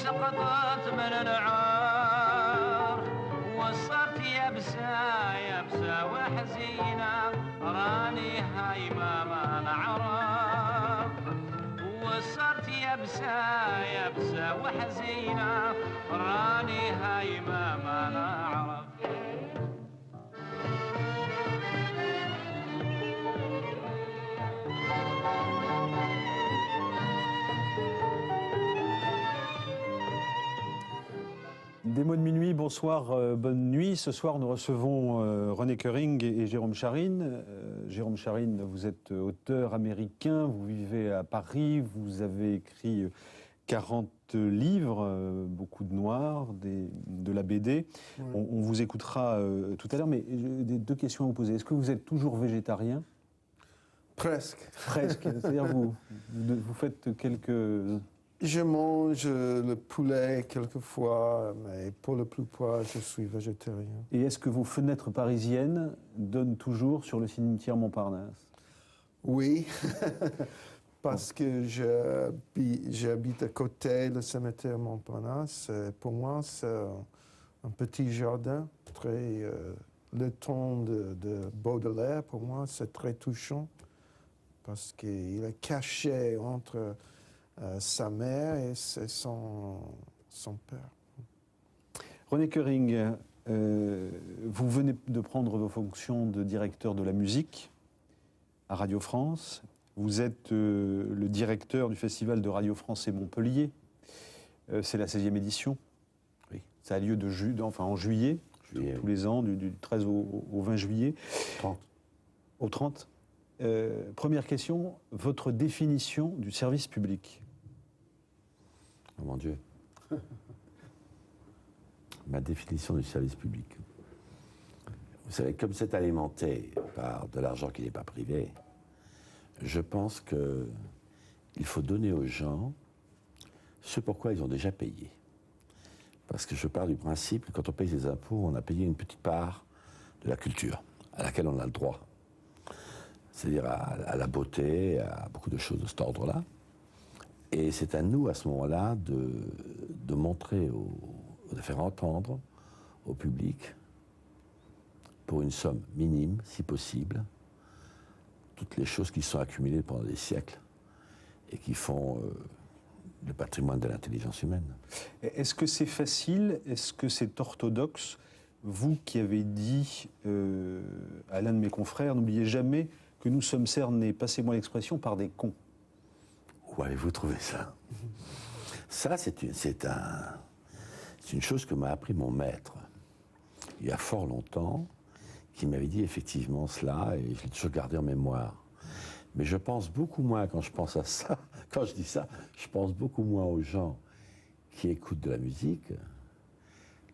سقطت من العار وصرت يابسة يابسة وحزينة راني هايمة ما نعرف وصرت يابسة يابسة وحزينة راني هايمة ما نعرف Des mots de minuit, bonsoir, bonne nuit. Ce soir, nous recevons René Koering et Jérôme Charine. Jérôme Charine, vous êtes auteur américain, vous vivez à Paris, vous avez écrit 40 livres, beaucoup de noir, de la BD. Oui. On vous écoutera tout à l'heure, mais j'ai deux questions à vous poser. Est-ce que vous êtes toujours végétarien ? Presque. Presque, c'est-à-dire vous faites quelques... Je mange le poulet quelquefois, mais pour le plupart, je suis végétarien. Et est-ce que vos fenêtres parisiennes donnent toujours sur le cimetière Montparnasse ? Oui, parce que j'habite à côté du cimetière Montparnasse. Pour moi, c'est un petit jardin, très, le ton de Baudelaire, pour moi, c'est très touchant, parce qu'il est caché entre... sa mère et son père. René Koering, vous venez de prendre vos fonctions de directeur de la musique à Radio France. Vous êtes le directeur du Festival de Radio France et Montpellier. C'est la 16e édition. Oui. Ça a lieu en juillet, tous les ans, du 13 au 20 juillet. 30. Au 30. Première question, votre définition du service public ? Oh mon Dieu. Ma définition du service public. Vous savez, comme c'est alimenté par de l'argent qui n'est pas privé, je pense qu'il faut donner aux gens ce pourquoi ils ont déjà payé. Parce que je pars du principe que quand on paye ses impôts, on a payé une petite part de la culture à laquelle on a le droit. C'est-à-dire à la beauté, à beaucoup de choses de cet ordre-là. Et c'est à nous, à ce moment-là, de montrer, de faire entendre au public, pour une somme minime, si possible, toutes les choses qui sont accumulées pendant des siècles et qui font le patrimoine de l'intelligence humaine. Est-ce que c'est facile ? Est-ce que c'est orthodoxe ? Vous qui avez dit à l'un de mes confrères, n'oubliez jamais que nous sommes cernés, passez-moi l'expression, par des cons. Où avez-vous trouvé ça ? Ça, c'est une chose que m'a appris mon maître, il y a fort longtemps, qui m'avait dit effectivement cela, et je l'ai toujours gardé en mémoire. Mais je pense beaucoup moins, quand je pense à ça, quand je dis ça, je pense beaucoup moins aux gens qui écoutent de la musique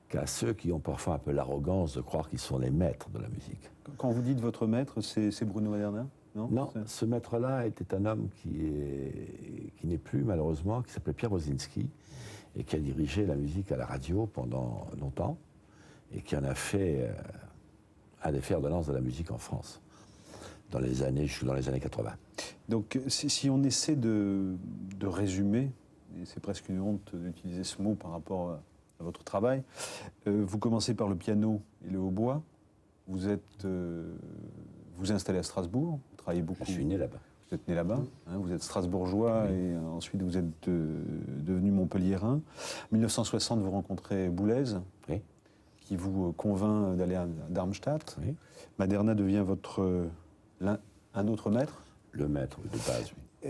qu'à ceux qui ont parfois un peu l'arrogance de croire qu'ils sont les maîtres de la musique. Quand vous dites votre maître, c'est Bruno Maderna ? Non, ce maître-là était un homme qui n'est plus, malheureusement, qui s'appelait Pierre Wozinski, et qui a dirigé la musique à la radio pendant longtemps, et qui en a fait un des fers de lance de la musique en France, jusque dans les années 80. Donc, si on essaie de résumer, et c'est presque une honte d'utiliser ce mot par rapport à votre travail, vous commencez par le piano et le hautbois, vous installez à Strasbourg, vous travaillez beaucoup. Je suis né là-bas. Vous êtes né là-bas, hein, vous êtes strasbourgeois, oui. Et ensuite vous êtes devenu montpelliérain. En 1960, vous rencontrez Boulez, oui. Qui vous convainc d'aller à Darmstadt. Oui. Maderna devient un autre maître. Le maître de base, oui.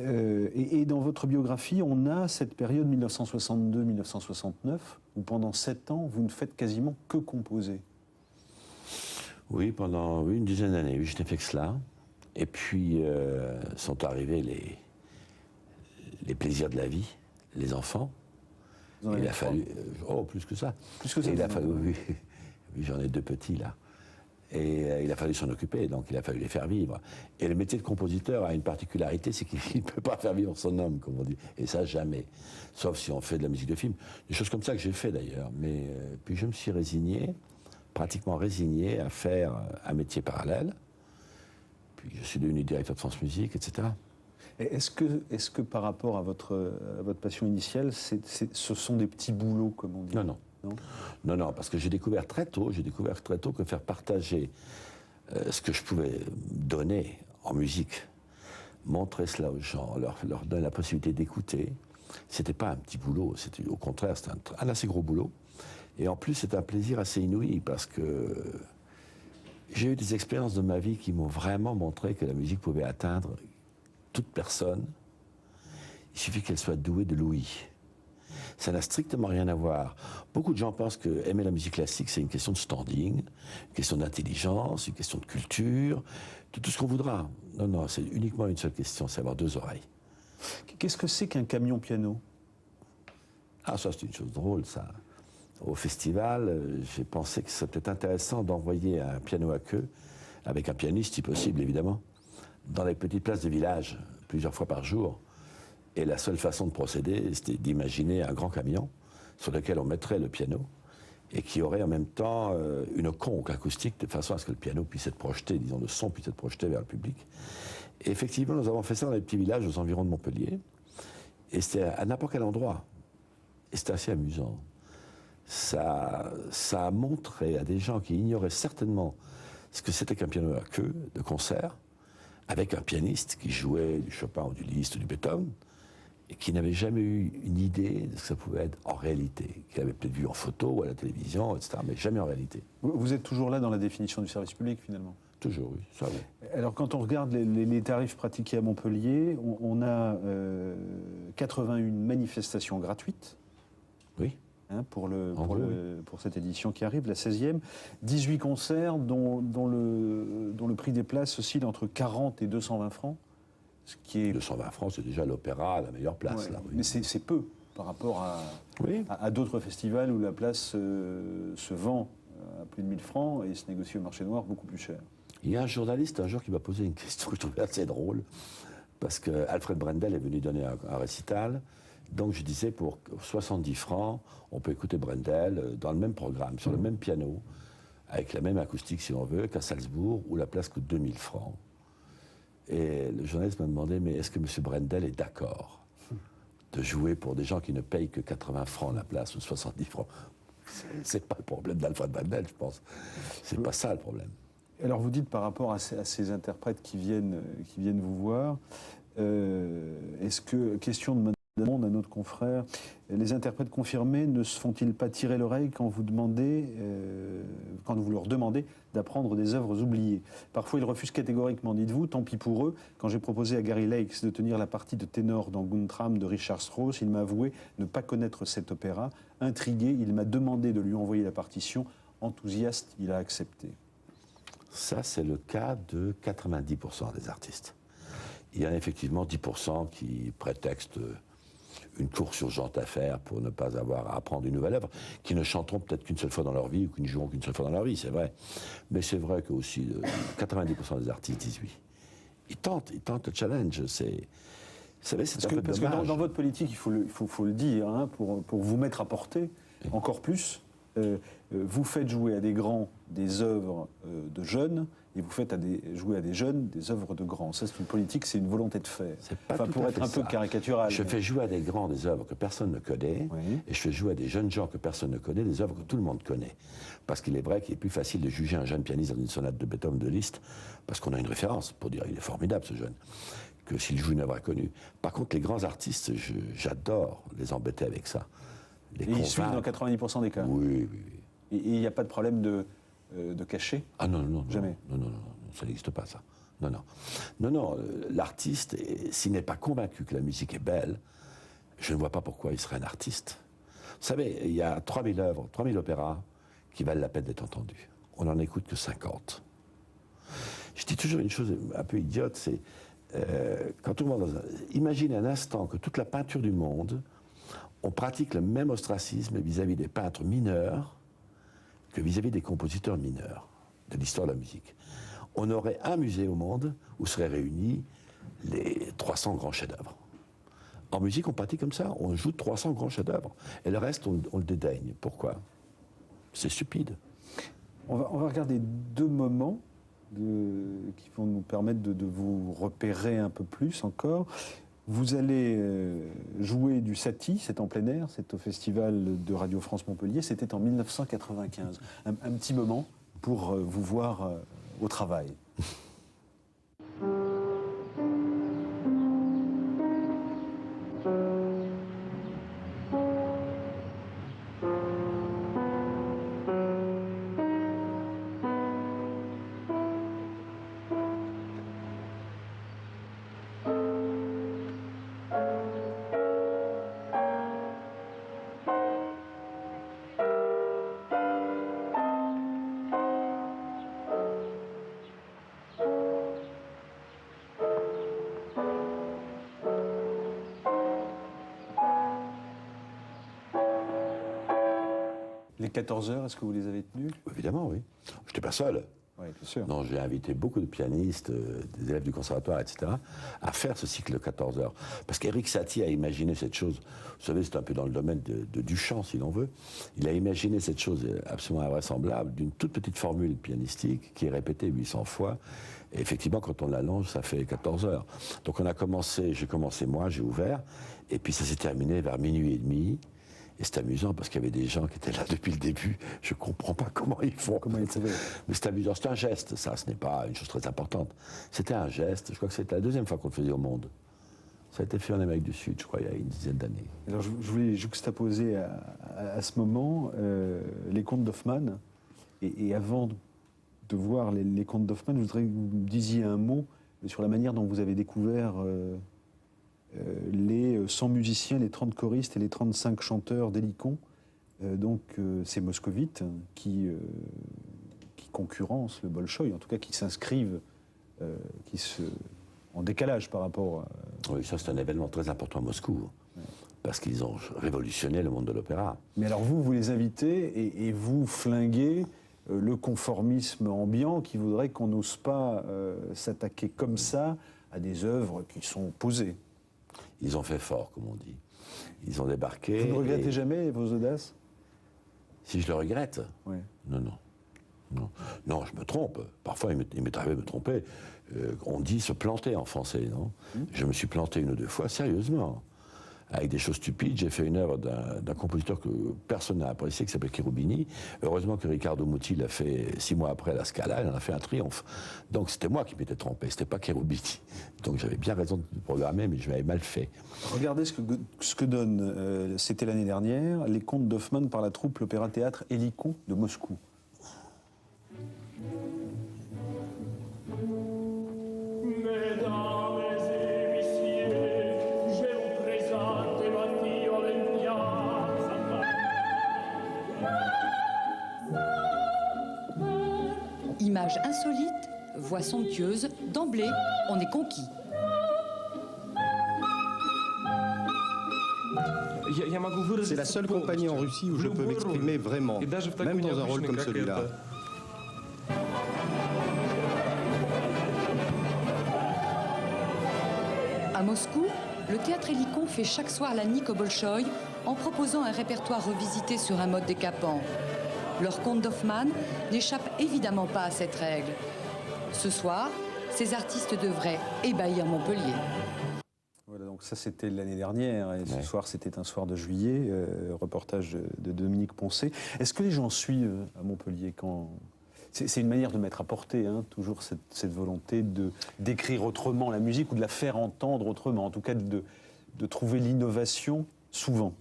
Et dans votre biographie, on a cette période 1962-1969, où pendant 7 ans, vous ne faites quasiment que composer. Oui, pendant une dizaine d'années, oui, je n'ai fait que cela. Et puis sont arrivés les plaisirs de la vie, les enfants. Il a fallu... plus que ça. Plus que ça. Il a fallu, oui, j'en ai 2 petits là. Et il a fallu s'en occuper, donc il a fallu les faire vivre. Et le métier de compositeur a une particularité, c'est qu'il ne peut pas faire vivre son homme, comme on dit. Et ça, jamais. Sauf si on fait de la musique de film. Des choses comme ça que j'ai fait d'ailleurs. Mais puis je me suis pratiquement résigné à faire un métier parallèle. Puis je suis devenu directeur de France Musique, etc. Est-ce que par rapport à votre passion initiale, ce sont des petits boulots, comme on dit? Non, non. Non, parce que j'ai découvert très tôt que faire partager ce que je pouvais donner en musique, montrer cela aux gens, leur donner la possibilité d'écouter, c'était pas un petit boulot, c'était au contraire, c'était un assez gros boulot. Et en plus, c'est un plaisir assez inouï parce que j'ai eu des expériences de ma vie qui m'ont vraiment montré que la musique pouvait atteindre toute personne. Il suffit qu'elle soit douée de l'ouïe. Ça n'a strictement rien à voir. Beaucoup de gens pensent que aimer la musique classique, c'est une question de standing, une question d'intelligence, une question de culture, tout ce qu'on voudra. Non, non, c'est uniquement une seule question, c'est avoir deux oreilles. Qu'est-ce que c'est qu'un camion piano? Ah, ça, c'est une chose drôle, ça. Au festival, j'ai pensé que c'était intéressant d'envoyer un piano à queue, avec un pianiste, si possible, évidemment, dans les petites places de village, plusieurs fois par jour. Et la seule façon de procéder, c'était d'imaginer un grand camion sur lequel on mettrait le piano et qui aurait en même temps une conque acoustique de façon à ce que le piano puisse être projeté, disons, le son puisse être projeté vers le public. Et effectivement, nous avons fait ça dans les petits villages aux environs de Montpellier. Et c'était à n'importe quel endroit. Et c'était assez amusant. Ça a montré à des gens qui ignoraient certainement ce que c'était qu'un piano à queue de concert, avec un pianiste qui jouait du Chopin ou du Liszt ou du Beethoven, et qui n'avait jamais eu une idée de ce que ça pouvait être en réalité, qu'il avait peut-être vu en photo ou à la télévision, etc., mais jamais en réalité. Vous êtes toujours là dans la définition du service public, finalement? Toujours, oui. Ça, oui. Alors, quand on regarde les tarifs pratiqués à Montpellier, on a 81 manifestations gratuites. Oui. Pour cette édition qui arrive, la 16e. 18 concerts dont le prix des places oscille entre 40 et 220 francs. Ce qui est... 220 francs, c'est déjà l'opéra à la meilleure place. Ouais, là, oui. Mais c'est peu par rapport à d'autres festivals où la place se vend à plus de 1000 francs et se négocie au marché noir beaucoup plus cher. Il y a un journaliste un jour qui m'a posé une question que je trouvais assez drôle, parce que Alfred Brendel est venu donner un récital. Donc je disais, pour 70 francs, on peut écouter Brendel dans le même programme, sur le même piano, avec la même acoustique si on veut, qu'à Salzbourg, où la place coûte 2000 francs. Et le journaliste m'a demandé, mais est-ce que M. Brendel est d'accord de jouer pour des gens qui ne payent que 80 francs la place ou 70 francs? C'est pas le problème d'Alfred Brendel, je pense. C'est pas ça le problème. Alors vous dites par rapport à ces interprètes qui viennent vous voir, est-ce que, question de demande à notre confrère, les interprètes confirmés ne se font-ils pas tirer l'oreille quand vous leur demandez d'apprendre des œuvres oubliées? Parfois ils refusent catégoriquement, dites-vous, tant pis pour eux. Quand j'ai proposé à Gary Lakes de tenir la partie de ténor dans Guntram de Richard Strauss, il m'a avoué ne pas connaître cet opéra. Intrigué, il m'a demandé de lui envoyer la partition. Enthousiaste, il a accepté. Ça, c'est le cas de 90% des artistes. Il y en a effectivement 10% qui prétextent une course urgente à faire pour ne pas avoir à apprendre une nouvelle œuvre, qui ne chanteront peut-être qu'une seule fois dans leur vie ou qui ne joueront qu'une seule fois dans leur vie, c'est vrai. Mais c'est vrai que aussi 90% des artistes disent oui. Ils tentent le challenge. Vous savez, c'est un peu dommage. Parce que dans votre politique, il faut le dire, hein, pour vous mettre à portée, encore plus, vous faites jouer à des grands des œuvres de jeunes, et vous faites jouer à des jeunes des œuvres de grands. Ça, c'est une politique, c'est une volonté de faire. Enfin, pour être un peu caricatural. Je fais jouer à des grands des œuvres que personne ne connaît, oui. Et je fais jouer à des jeunes gens que personne ne connaît, des œuvres que tout le monde connaît. Parce qu'il est vrai qu'il est plus facile de juger un jeune pianiste dans une sonate de Beethoven de Liszt, parce qu'on a une référence pour dire il est formidable ce jeune, que s'il joue une œuvre inconnue. Par contre, les grands artistes, j'adore les embêter avec ça. Et ils suivent dans 90% des cas. Oui. Et il n'y a pas de problème de cachet? Ah non. Jamais. Non, ça n'existe pas, ça. Non, l'artiste, s'il n'est pas convaincu que la musique est belle, je ne vois pas pourquoi il serait un artiste. Vous savez, il y a 3000 œuvres, 3000 opéras qui valent la peine d'être entendus. On n'en écoute que 50. Je dis toujours une chose un peu idiote, c'est quand tout le monde... Imaginez un instant que toute la peinture du monde, on pratique le même ostracisme vis-à-vis des peintres mineurs que vis-à-vis des compositeurs mineurs de l'histoire de la musique. On aurait un musée au monde où seraient réunis les 300 grands chefs-d'œuvre. En musique, on pratique comme ça, on joue 300 grands chefs-d'œuvre. Et le reste, on le dédaigne. Pourquoi? C'est stupide. On va regarder deux moments qui vont nous permettre de vous repérer un peu plus encore. Vous allez jouer du Satie, c'est en plein air, c'est au Festival de Radio France Montpellier, c'était en 1995. Un petit moment pour vous voir au travail. Les 14 heures, est-ce que vous les avez tenues? Évidemment, oui. Je n'étais pas seul. Oui, bien sûr. Non, j'ai invité beaucoup de pianistes, des élèves du conservatoire, etc., à faire ce cycle de 14 heures. Parce qu'Éric Satie a imaginé cette chose, vous savez, c'est un peu dans le domaine de Duchamp, si l'on veut. Il a imaginé cette chose absolument invraisemblable, d'une toute petite formule pianistique qui est répétée 800 fois. Et effectivement, quand on l'allonge, ça fait 14 heures. Donc on a commencé, j'ai commencé moi, j'ai ouvert, et puis ça s'est terminé vers minuit et demi. Et c'est amusant parce qu'il y avait des gens qui étaient là depuis le début. Je ne comprends pas comment ils font. Comment ils pouvaient. Mais c'est amusant. C'est un geste, ça. Ce n'est pas une chose très importante. C'était un geste. Je crois que c'était la deuxième fois qu'on le faisait au monde. Ça a été fait en Amérique du Sud, je crois, il y a une dizaine d'années. Alors, je voulais juxtaposer à ce moment les contes d'Hoffmann. Et avant de voir les contes d'Hoffmann, je voudrais que vous me disiez un mot sur la manière dont vous avez découvert les 100 musiciens, les 30 choristes et les 35 chanteurs d'Hélicon. C'est moscovites qui concurrencent le Bolchoï, en tout cas qui s'inscrivent, en décalage par rapport à... Oui, ça c'est un événement très important à Moscou, parce qu'ils ont révolutionné le monde de l'opéra. Mais alors vous les invitez et vous flinguez le conformisme ambiant qui voudrait qu'on n'ose pas s'attaquer comme ça à des œuvres qui sont posées. Ils ont fait fort, comme on dit. Ils ont débarqué. Vous ne regrettez jamais vos audaces? Si je le regrette? Oui. Non, je me trompe. Parfois, il m'est arrivé de me tromper. On dit se planter en français, non? Je me suis planté une ou deux fois, sérieusement. Avec des choses stupides, j'ai fait une œuvre d'un compositeur que personne n'a apprécié, qui s'appelle Cherubini. Heureusement que Riccardo Muti l'a fait 6 mois après à la Scala, il en a fait un triomphe. Donc c'était moi qui m'étais trompé, c'était pas Cherubini. Donc j'avais bien raison de programmer, mais je l'avais mal fait. Regardez ce que donne, c'était l'année dernière, les contes d'Hoffmann par la troupe l'Opéra-Théâtre Hélicon de Moscou. Image insolite, voix somptueuse, d'emblée, on est conquis. C'est la seule compagnie en Russie où je peux m'exprimer vraiment, même dans un rôle comme celui-là. À Moscou, le théâtre Hélicon fait chaque soir la nique au Bolchoï en proposant un répertoire revisité sur un mode décapant. Leur conte d'Hoffmann n'échappe évidemment pas à cette règle. Ce soir, ces artistes devraient ébahir Montpellier. Voilà, donc ça c'était l'année dernière, et ce soir c'était un soir de juillet, reportage de Dominique Poncet. Est-ce que les gens suivent à Montpellier quand... C'est une manière de mettre à portée, hein, toujours cette volonté d'écrire autrement la musique ou de la faire entendre autrement, en tout cas de trouver l'innovation souvent.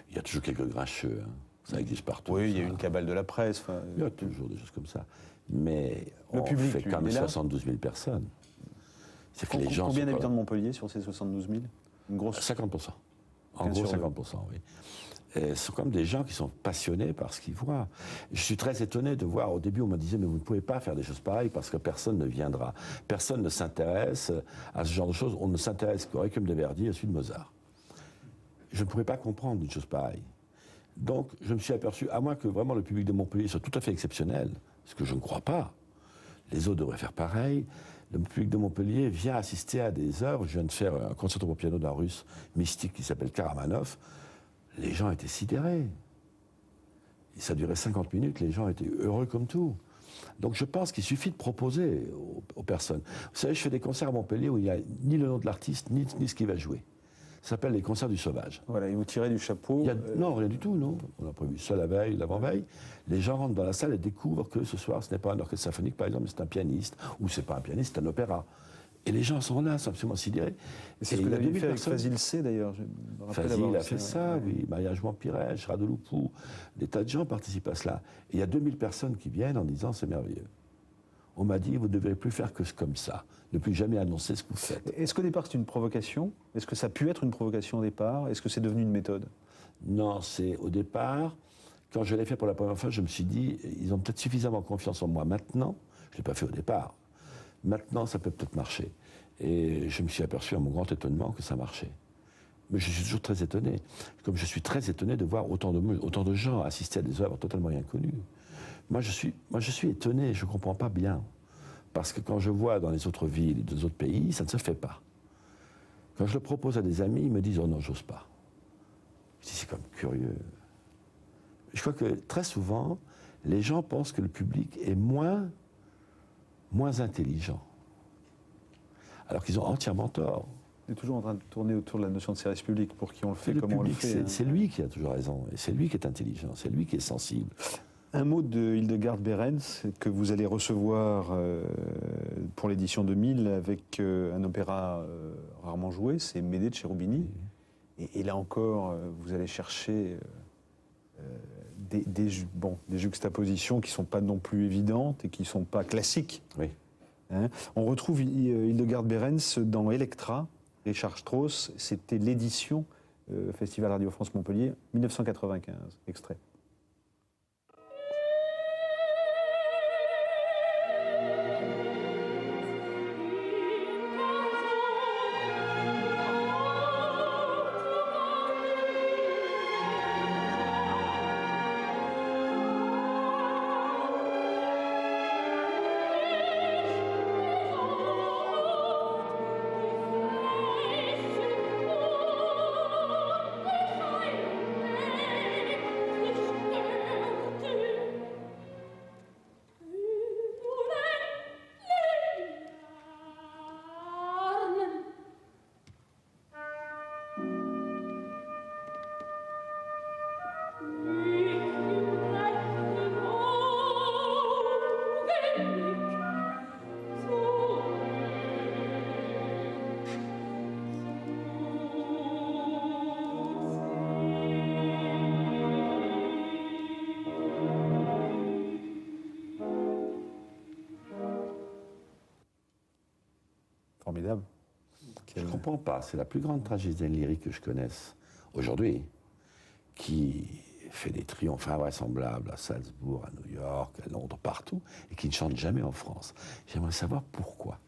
Il y a toujours quelques grincheux, hein. Ça existe partout. Oui, il y a une cabale de la presse. Il y a toujours des choses comme ça. Mais le on public, fait quand même 72 000 personnes. C'est que les gens combien d'habitants de Montpellier sur ces 72 000? Une grosse... 50%. En gros, 50%, oui. Et ce sont comme des gens qui sont passionnés par ce qu'ils voient. Je suis très étonné de voir, au début on me disait mais vous ne pouvez pas faire des choses pareilles parce que personne ne viendra. Personne ne s'intéresse à ce genre de choses. On ne s'intéresse qu'au Requiem de Verdi et à celui de Mozart. Je ne pourrais pas comprendre une chose pareille. Donc je me suis aperçu, à moins que vraiment le public de Montpellier soit tout à fait exceptionnel, ce que je ne crois pas, les autres devraient faire pareil. Le public de Montpellier vient assister à des œuvres. Je viens de faire un concerto pour piano d'un russe mystique qui s'appelle Karamanov. Les gens étaient sidérés. Et ça durait 50 minutes, les gens étaient heureux comme tout. Donc je pense qu'il suffit de proposer aux personnes. Vous savez, je fais des concerts à Montpellier où il n'y a ni le nom de l'artiste, ni ce qu'il va jouer. Ça s'appelle les concerts du sauvage. Voilà, et vous tirez du chapeau. Non, rien du tout, non. On a prévu ça la veille, l'avant-veille. Les gens rentrent dans la salle et découvrent que ce soir, ce n'est pas un orchestre symphonique, par exemple, mais c'est un pianiste, ou c'est pas un pianiste, c'est un opéra. Et les gens sont là, sont absolument sidérés. C'est ce que vous avez fait avec Fazil C, d'ailleurs. Fazil a fait ça, oui. Mariage Vampirèche, Radeloupou. Des tas de gens participent à cela. Et il y a 2000 personnes qui viennent en disant c'est merveilleux. On m'a dit, vous ne devrez plus faire que comme ça, ne plus jamais annoncer ce que vous faites. Est-ce qu'au départ c'est une provocation? Est-ce que ça a pu être une provocation au départ? Est-ce que c'est devenu une méthode? Non, c'est au départ, quand je l'ai fait pour la première fois, je me suis dit, ils ont peut-être suffisamment confiance en moi maintenant, je ne l'ai pas fait au départ, maintenant ça peut peut-être marcher. Et je me suis aperçu à mon grand étonnement que ça marchait. Mais je suis toujours très étonné, comme je suis très étonné de voir autant de gens assister à des œuvres totalement inconnues. Moi, je suis étonné, je ne comprends pas bien. Parce que quand je vois dans les autres villes et dans les autres pays, ça ne se fait pas. Quand je le propose à des amis, ils me disent « Oh non, j'ose pas ». Je dis « C'est comme curieux ». Je crois que très souvent, les gens pensent que le public est moins intelligent. Alors qu'ils ont entièrement tort. On est toujours en train de tourner autour de la notion de service public. Pour qui on le fait, comment on le fait. C'est lui qui a toujours raison, et c'est lui qui est intelligent, c'est lui qui est sensible. Un mot de Hildegard Behrens, que vous allez recevoir pour l'édition 2000 avec un opéra rarement joué, c'est Médée de Cherubini. Et là encore, vous allez chercher des juxtapositions qui ne sont pas non plus évidentes et qui ne sont pas classiques. Oui. Hein, on retrouve Hildegard Behrens dans Electra, Richard Strauss, c'était l'édition Festival Radio France Montpellier, 1995, extrait. Formidable. Je ne comprends pas, c'est la plus grande tragédienne lyrique que je connaisse aujourd'hui, qui fait des triomphes invraisemblables à Salzbourg, à New York, à Londres, partout, et qui ne chante jamais en France. J'aimerais savoir pourquoi.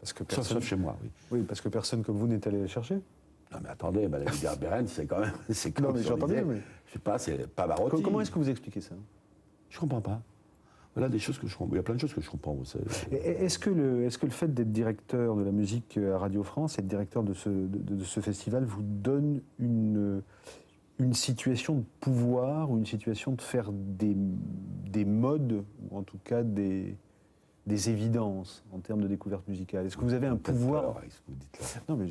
Parce que personne... Sauf chez moi, oui. Oui, parce que personne comme vous n'est allé la chercher. Non mais attendez, Madame Hildegard Behrens, c'est quand même... Non mais j'entends bien, mais... Je sais pas, c'est Pavarotti. Comment est-ce que vous expliquez ça? Je comprends pas. Voilà des choses que je comprends. Il y a plein de choses que je comprends, vous savez. Est-ce que le fait d'être directeur de la musique à Radio France, être directeur de ce festival, vous donne une situation de pouvoir ou une situation de faire des modes, ou en tout cas des évidences en termes de découverte musicale? Est-ce que vous avez un pouvoir? Avec ce que vous dites là. Non, mais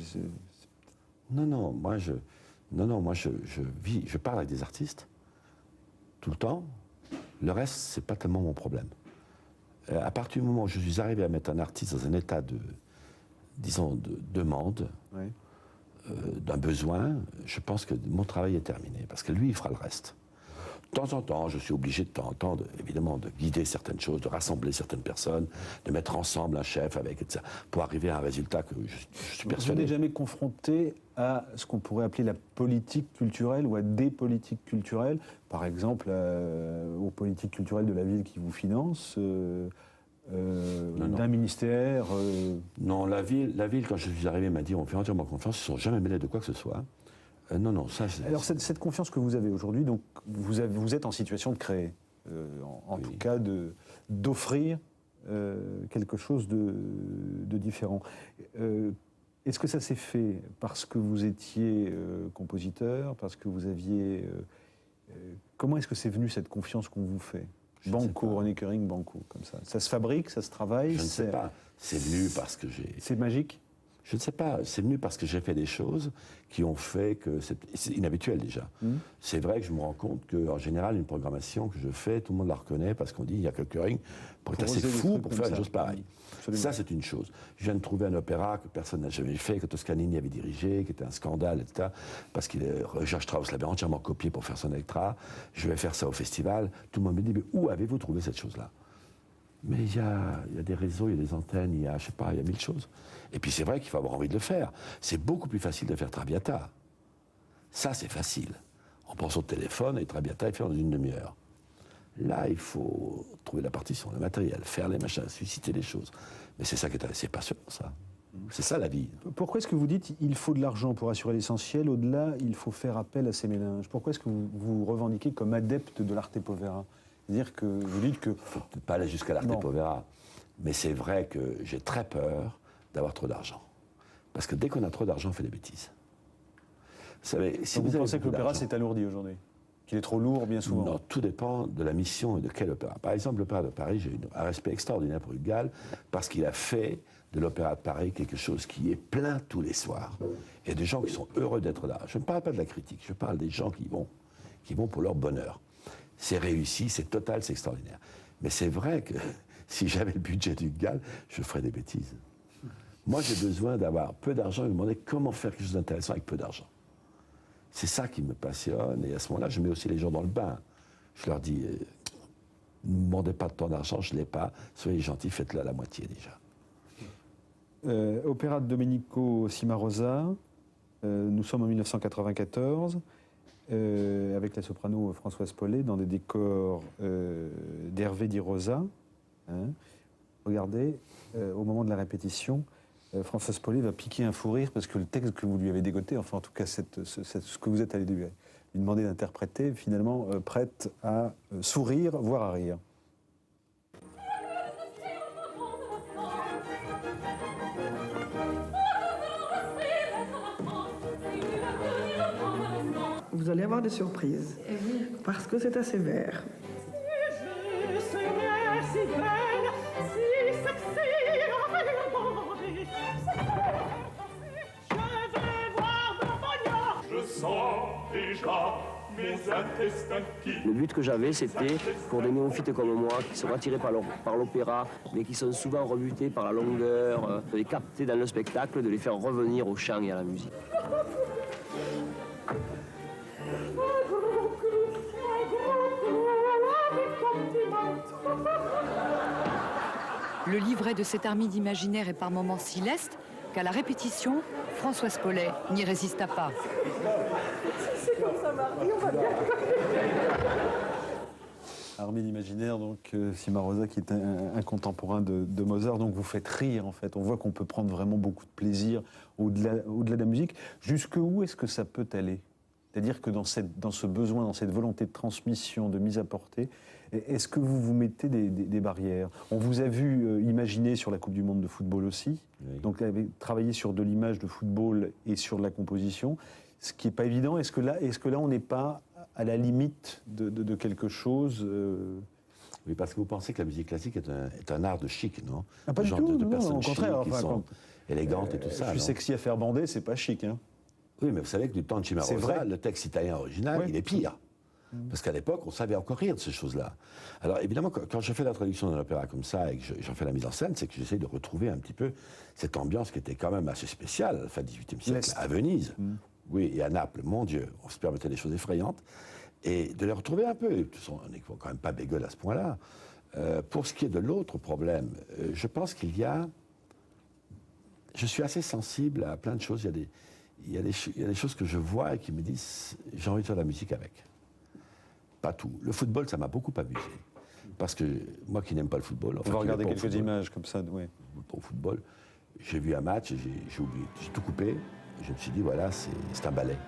Non, moi je parle avec des artistes tout le temps. Le reste, c'est pas tellement mon problème. À partir du moment où je suis arrivé à mettre un artiste dans un état de demande, oui. D'un besoin, je pense que mon travail est terminé, parce que lui, il fera le reste. De temps en temps, je suis obligé de temps en temps, évidemment, de guider certaines choses, de rassembler certaines personnes, de mettre ensemble un chef avec, etc., pour arriver à un résultat que je suis persuadé. Vous n'êtes jamais confronté à ce qu'on pourrait appeler la politique culturelle ou à des politiques culturelles, par exemple aux politiques culturelles de la ville qui vous finance, d'un ministère Non, la ville, quand je suis arrivé, m'a dit on fait entièrement confiance, ils ne sont jamais mêlés de quoi que ce soit. Non, ça... Alors cette confiance que vous avez aujourd'hui, donc vous êtes en situation de créer, en tout cas d'offrir quelque chose de différent. Est-ce que ça s'est fait parce que vous étiez compositeur, parce que vous aviez... comment est-ce que c'est venu cette confiance qu'on vous fait? Banco, René Coering, Banco, comme ça. Ça se fabrique, ça se travaille. Je ne sais pas. C'est venu parce que j'ai... C'est magique. Je ne sais pas, c'est venu parce que j'ai fait des choses qui ont fait que c'est inhabituel déjà. C'est vrai que je me rends compte qu'en général, une programmation que je fais, tout le monde la reconnaît parce qu'on dit il n'y a que Coering pour être assez fou pour faire une chose pareille. Absolument. Ça, c'est une chose. Je viens de trouver un opéra que personne n'a jamais fait, que Toscanini avait dirigé, qui était un scandale, etc. Parce que Richard Strauss l'avait entièrement copié pour faire son Elektra. Je vais faire ça au festival. Tout le monde me dit mais où avez-vous trouvé cette chose-là? Mais il y a des réseaux, il y a des antennes, il y a, je sais pas, il y a 1000 choses. Et puis c'est vrai qu'il faut avoir envie de le faire. C'est beaucoup plus facile de faire Traviata. Ça, c'est facile. On pense au téléphone et Traviata est fait en une demi-heure. Là, il faut trouver la partition, le matériel, faire les machins, susciter les choses. Mais c'est ça qui est passionnant, ça. C'est ça la vie. Pourquoi est-ce que vous dites il faut de l'argent pour assurer l'essentiel, au-delà, il faut faire appel à ces mélanges? Pourquoi est-ce que vous vous revendiquez comme adepte de l'arte povera? C'est-à-dire que vous dites que... Il ne faut peut-être pas aller jusqu'à l'arte povera. Mais c'est vrai que j'ai très peur d'avoir trop d'argent. Parce que dès qu'on a trop d'argent, on fait des bêtises. Vous savez, si vous pensez que l'opéra d'argent- s'est alourdi aujourd'hui? Qu'il est trop lourd bien souvent? Non, tout dépend de la mission et de quel opéra. Par exemple, l'Opéra de Paris, j'ai un respect extraordinaire pour Hugues Gall, parce qu'il a fait de l'Opéra de Paris quelque chose qui est plein tous les soirs. Il y a des gens qui sont heureux d'être là. Je ne parle pas de la critique, je parle des gens qui vont pour leur bonheur. C'est réussi, c'est total, c'est extraordinaire. Mais c'est vrai que si j'avais le budget d'Hugues Gall, je ferais des bêtises. Moi, j'ai besoin d'avoir peu d'argent et me demander comment faire quelque chose d'intéressant avec peu d'argent. C'est ça qui me passionne. Et à ce moment-là, je mets aussi les gens dans le bain. Je leur dis, ne me demandez pas de tant d'argent, je ne l'ai pas. Soyez gentils, faites-le à la moitié déjà. Opéra de Domenico Cimarosa, nous sommes en 1994, avec la soprano Françoise Paulet, dans des décors d'Hervé Di Rosa. Hein. Regardez, au moment de la répétition, Françoise Paulet va piquer un fou rire parce que le texte que vous lui avez dégoté, enfin en tout cas ce que vous êtes allé lui demander d'interpréter, finalement prête à sourire, voire à rire. Vous allez avoir des surprises, parce que c'est assez vert. Je serais si belle, si sexy, je vais voir mon bonheur. Je sens déjà mes intestins qui... Le but que j'avais, c'était pour des néophytes comme moi, qui sont attirés par l'opéra, mais qui sont souvent rebutés par la longueur, de les capter dans le spectacle, de les faire revenir au chant et à la musique. Le livret de cette armée d'imaginaire est par moments si leste qu'à la répétition, Françoise Paulet n'y résista pas. C'est comme ça, Marie, on va bien. Armée d'imaginaire, donc Cimarosa, qui est un contemporain de Mozart. Donc vous faites rire, en fait. On voit qu'on peut prendre vraiment beaucoup de plaisir au-delà de la musique. Jusqu'où est-ce que ça peut aller? C'est-à-dire que dans ce besoin, dans cette volonté de transmission, de mise à portée, est-ce que vous vous mettez des barrières? On vous a vu imaginer sur la Coupe du Monde de football aussi, oui. Donc vous avez travaillé sur de l'image de football et sur de la composition, ce qui n'est pas évident. Est-ce que là, on n'est pas à la limite de quelque chose Oui, parce que vous pensez que la musique classique est un art de chic, non? Ah, pas du tout, de personnes au contraire. chic, qui sont élégantes et tout ça. Je suis sexy à faire bander, c'est pas chic, hein. Oui, mais vous savez que du temps de Cimarosa, le texte italien original, il est pire. Parce qu'à l'époque, on savait encore rire de ces choses-là. Alors évidemment, quand je fais la traduction d'un opéra comme ça et que j'en fais la mise en scène, c'est que j'essaie de retrouver un petit peu cette ambiance qui était quand même assez spéciale à la fin du XVIIIe siècle, à Venise, oui, et à Naples, mon Dieu, on se permettait des choses effrayantes, et de les retrouver un peu. De toute façon, on n'est quand même pas bégueule à ce point-là. Pour ce qui est de l'autre problème, je pense qu'il y a... Je suis assez sensible à plein de choses. Il y a des choses que je vois et qui me disent j'ai envie de faire de la musique avec. Pas tout. Le football, ça m'a beaucoup amusé. Parce que moi qui n'aime pas le football... On va regarder quelques images comme ça, oui. Au football, j'ai vu un match et j'ai oublié. J'ai tout coupé. Je me suis dit, voilà, c'est un ballet.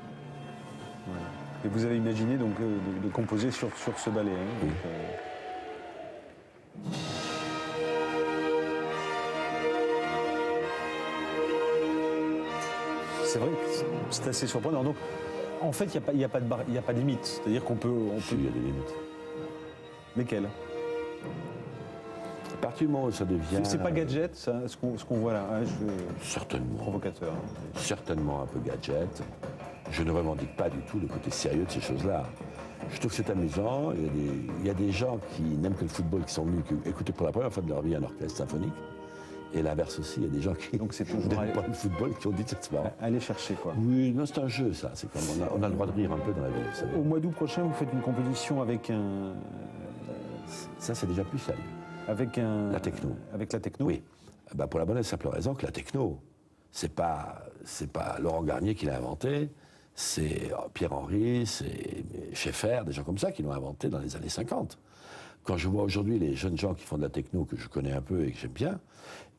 Voilà. Et vous avez imaginé donc de composer sur ce ballet, hein, oui. Donc, c'est vrai que c'est assez surprenant. Donc, en fait, il n'y a pas de limite. C'est-à-dire qu'on peut... Il y a des limites. Lesquelles? À partir du moment où ça devient... C'est pas gadget, ça, ce qu'on voit là, hein, certainement. Provocateur. Hein. Certainement un peu gadget. Je ne revendique pas du tout le côté sérieux de ces choses-là. Je trouve que c'est amusant. Il y a des gens qui n'aiment que le football, qui sont venus écouter pour la première fois de leur vie un orchestre symphonique. Et l'inverse aussi, il y a des gens qui n'aiment pas le football, qui ont dit que c'est marrant. Aller chercher, quoi. Oui, non, c'est un jeu, ça. C'est comme on a le droit de rire un peu dans la vie, vous savez. Au mois d'août prochain, vous faites une composition avec un... Ça, c'est déjà plus sérieux. Avec la techno. Avec la techno. Oui. Ben, pour la bonne et simple raison que la techno, c'est pas Laurent Garnier qui l'a inventé, c'est Pierre-Henry, c'est Schaeffer, des gens comme ça qui l'ont inventé dans les années 50. Quand je vois aujourd'hui les jeunes gens qui font de la techno, que je connais un peu et que j'aime bien,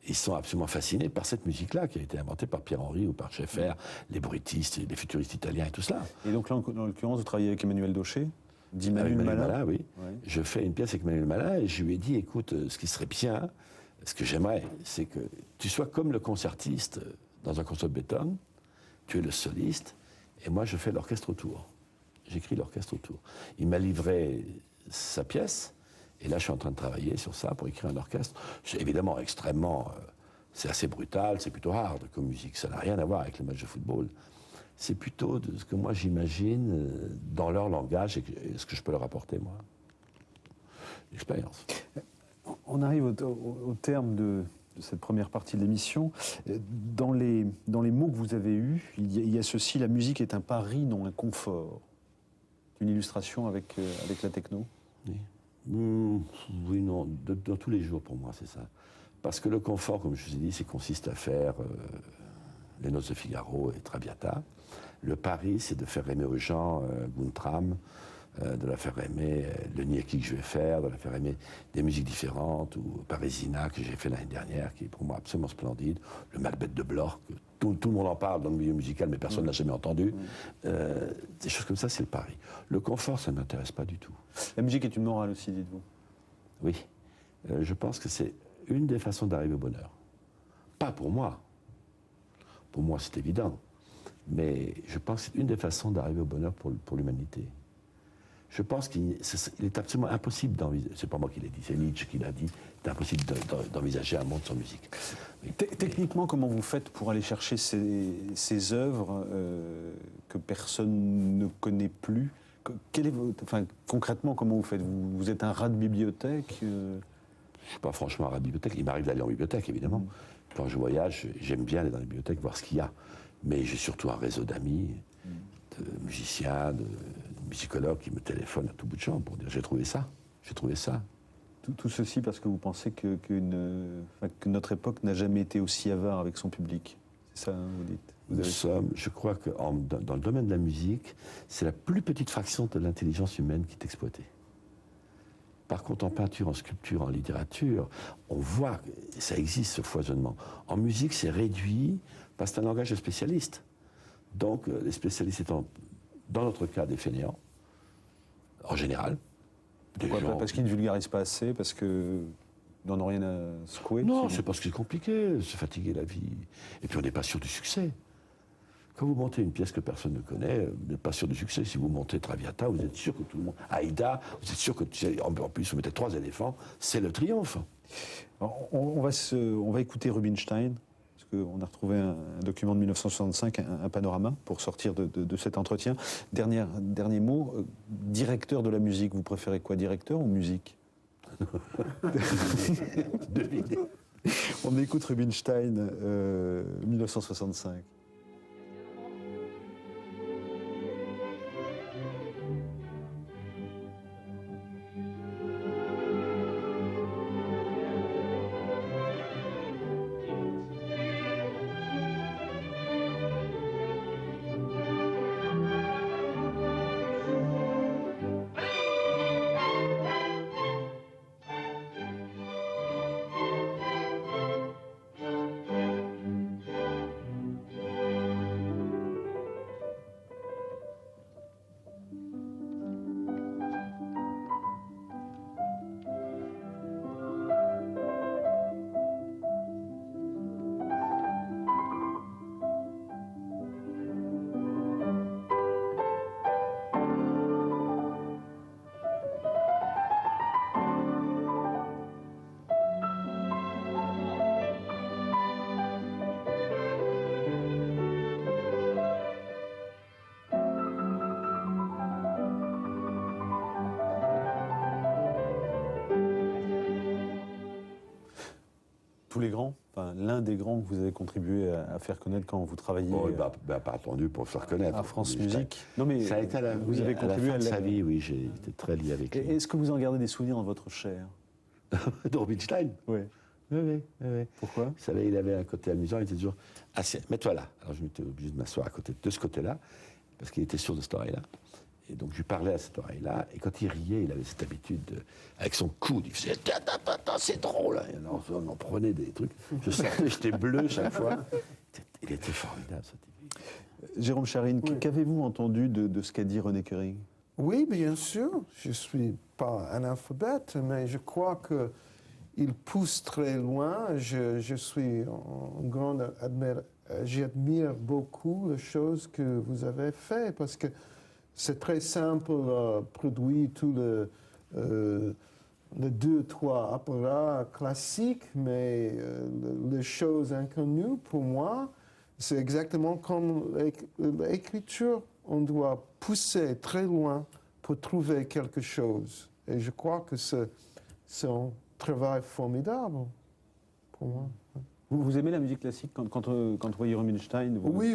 ils sont absolument fascinés par cette musique-là qui a été inventée par Pierre-Henry ou par Schaeffer, les bruitistes, les futuristes italiens et tout cela. Et donc là, en l'occurrence, vous travaillez avec Emmanuel Daucher, dit Emmanuel Malin. Oui. Ouais. Je fais une pièce avec Emmanuel Malin et je lui ai dit, écoute, ce qui serait bien, ce que j'aimerais, c'est que tu sois comme le concertiste dans un concert de Beethoven, tu es le soliste, et moi je fais l'orchestre autour. J'écris l'orchestre autour. Il m'a livré sa pièce, et là je suis en train de travailler sur ça pour écrire un orchestre. C'est évidemment extrêmement... c'est assez brutal, c'est plutôt hard comme musique, ça n'a rien à voir avec le match de football. C'est plutôt de ce que moi j'imagine dans leur langage et ce que je peux leur apporter, moi. L'expérience. On arrive au terme de cette première partie de l'émission. Dans les mots que vous avez eus, il y a ceci: la musique est un pari, non un confort. Une illustration avec la techno. Oui. Oui, non, dans tous les jours pour moi, c'est ça. Parce que le confort, comme je vous ai dit, consiste à faire les Noces de Figaro et Traviata. Le pari, c'est de faire aimer aux gens Guntram, de la faire aimer le Nieki que je vais faire, de la faire aimer des musiques différentes, ou Parisina que j'ai fait l'année dernière, qui est pour moi absolument splendide, le Macbeth de Bloch, que tout le monde en parle dans le milieu musical, mais personne n'a jamais entendu. Des choses comme ça, c'est le pari. Le confort, ça ne m'intéresse pas du tout. La musique est une morale aussi, dites-vous. Oui. Je pense que c'est une des façons d'arriver au bonheur. Pas pour moi. Pour moi, c'est évident. Mais je pense que c'est une des façons d'arriver au bonheur pour l'humanité. Je pense qu'il est absolument impossible d'envisager, c'est pas moi qui l'ai dit, c'est Nietzsche qui l'a dit, c'est impossible d'envisager un monde sans musique. Oui. Techniquement, comment vous faites pour aller chercher ces œuvres que personne ne connaît plus? Concrètement, comment vous faites? Vous êtes un rat de bibliothèque? Je ne suis pas franchement un rat de bibliothèque. Il m'arrive d'aller en bibliothèque, évidemment. Quand je voyage, j'aime bien aller dans les bibliothèques, voir ce qu'il y a. Mais j'ai surtout un réseau d'amis, de musiciens, de musicologues qui me téléphonent à tout bout de champ pour dire j'ai trouvé ça, j'ai trouvé ça. Tout ceci parce que vous pensez que notre époque n'a jamais été aussi avare avec son public. C'est ça, vous dites? Je crois que dans le domaine de la musique, c'est la plus petite fraction de l'intelligence humaine qui est exploitée. Par contre, en peinture, en sculpture, en littérature, on voit que ça existe, ce foisonnement. En musique, c'est réduit parce que c'est un langage de spécialistes. Donc, les spécialistes étant, dans notre cas, des fainéants, en général. Pourquoi pas? Parce qu'ils ne vulgarisent pas assez, parce qu'ils n'en ont rien à secouer? Non, c'est parce que c'est compliqué, se fatiguer la vie. Et puis, on n'est pas sûr du succès. Quand vous montez une pièce que personne ne connaît, vous n'êtes pas sûr du succès. Si vous montez Traviata, vous êtes sûr que tout le monde... Aïda, vous êtes sûr que... En plus, vous mettez 3 éléphants, c'est le triomphe. Alors, on va écouter Rubinstein, parce qu'on a retrouvé un document de 1965, un panorama, pour sortir de cet entretien. Dernier mot, directeur de la musique, vous préférez quoi, directeur ou musique? Devinez. On écoute Rubinstein, 1965. tous les grands, enfin, l'un des grands que vous avez contribué à faire connaître quand vous travailliez pas attendu pour le faire connaître. à France Musique. Non, mais ça a été vous avez contribué à la fin de sa vie, oui, j'ai été très lié avec lui. Est-ce que vous en gardez des souvenirs dans votre chair? De Rubinstein? Oui. Oui. Pourquoi? Vous savez, il avait un côté amusant, il était toujours assis, mets-toi là. Alors je m'étais obligé de m'asseoir à côté de ce côté-là, parce qu'il était sûr de cette oreille-là. Et donc je lui parlais à cette oreille-là, et quand il riait, il avait cette habitude, avec son coude, il faisait c'est drôle. Et alors on en prenait des trucs. Je sortais, j'étais bleu chaque fois. Il était formidable, ce type. Jérôme Charine, qu'avez-vous entendu de ce qu'a dit René Koering? Oui, bien sûr. Je ne suis pas analphabète, mais je crois qu'il pousse très loin. Je suis en grande j'admire beaucoup les choses que vous avez faites parce que c'est très simple, produire tous les 2-3 appareils classiques, mais les choses inconnues, pour moi, c'est exactement comme l'écriture. On doit pousser très loin pour trouver quelque chose. Et je crois que c'est un travail formidable pour moi. Vous aimez la musique classique quand vous voyez Rubinstein? Oui,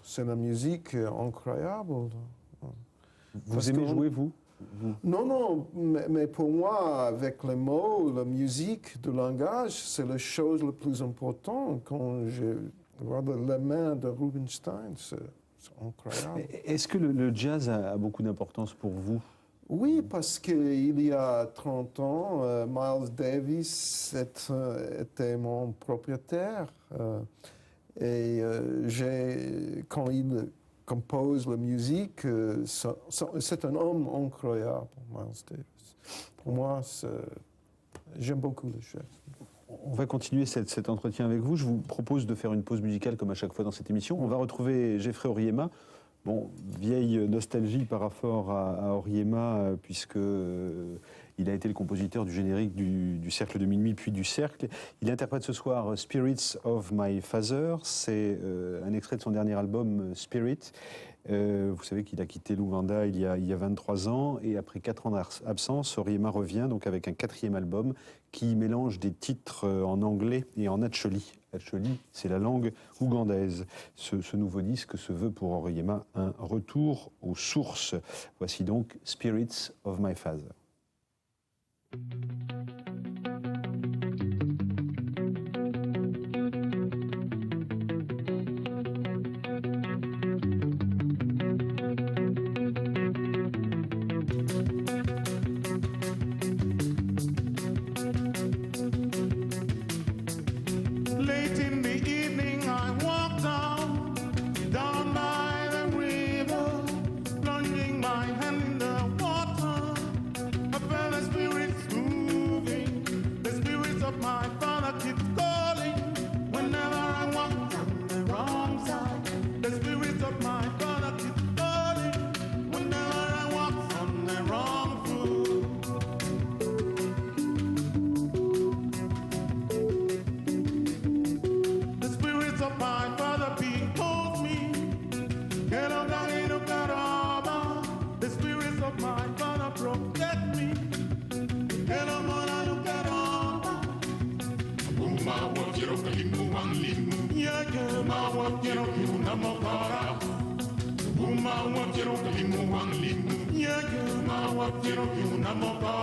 c'est la musique incroyable. Vous aimez jouer, vous? Non, mais pour moi, avec les mots, la musique, le langage, c'est la chose la plus importante. Quand je vois les mains de Rubinstein, c'est incroyable. Est-ce que le jazz a beaucoup d'importance pour vous? Oui, parce qu'il y a 30 ans, Miles Davis était mon propriétaire. Et quand il compose la musique, c'est un homme incroyable, Miles Davis. Pour moi, j'aime beaucoup le jazz. On va continuer cet entretien avec vous. Je vous propose de faire une pause musicale comme à chaque fois dans cette émission. On va retrouver Jeffrey Oriema. Bon, vieille nostalgie par rapport à Oriema, puisque il a été le compositeur du générique du Cercle de Minuit, puis du Cercle. Il interprète ce soir Spirits of My Father. C'est un extrait de son dernier album, Spirit. Vous savez qu'il a quitté l'Ouganda il y a 23 ans, et après 4 ans d'absence, Oriema revient donc avec un 4e album qui mélange des titres en anglais et en acholi. Acholi, c'est la langue ougandaise. Ce nouveau disque se veut pour Oriema un retour aux sources. Voici donc Spirits of My Father. Namokara,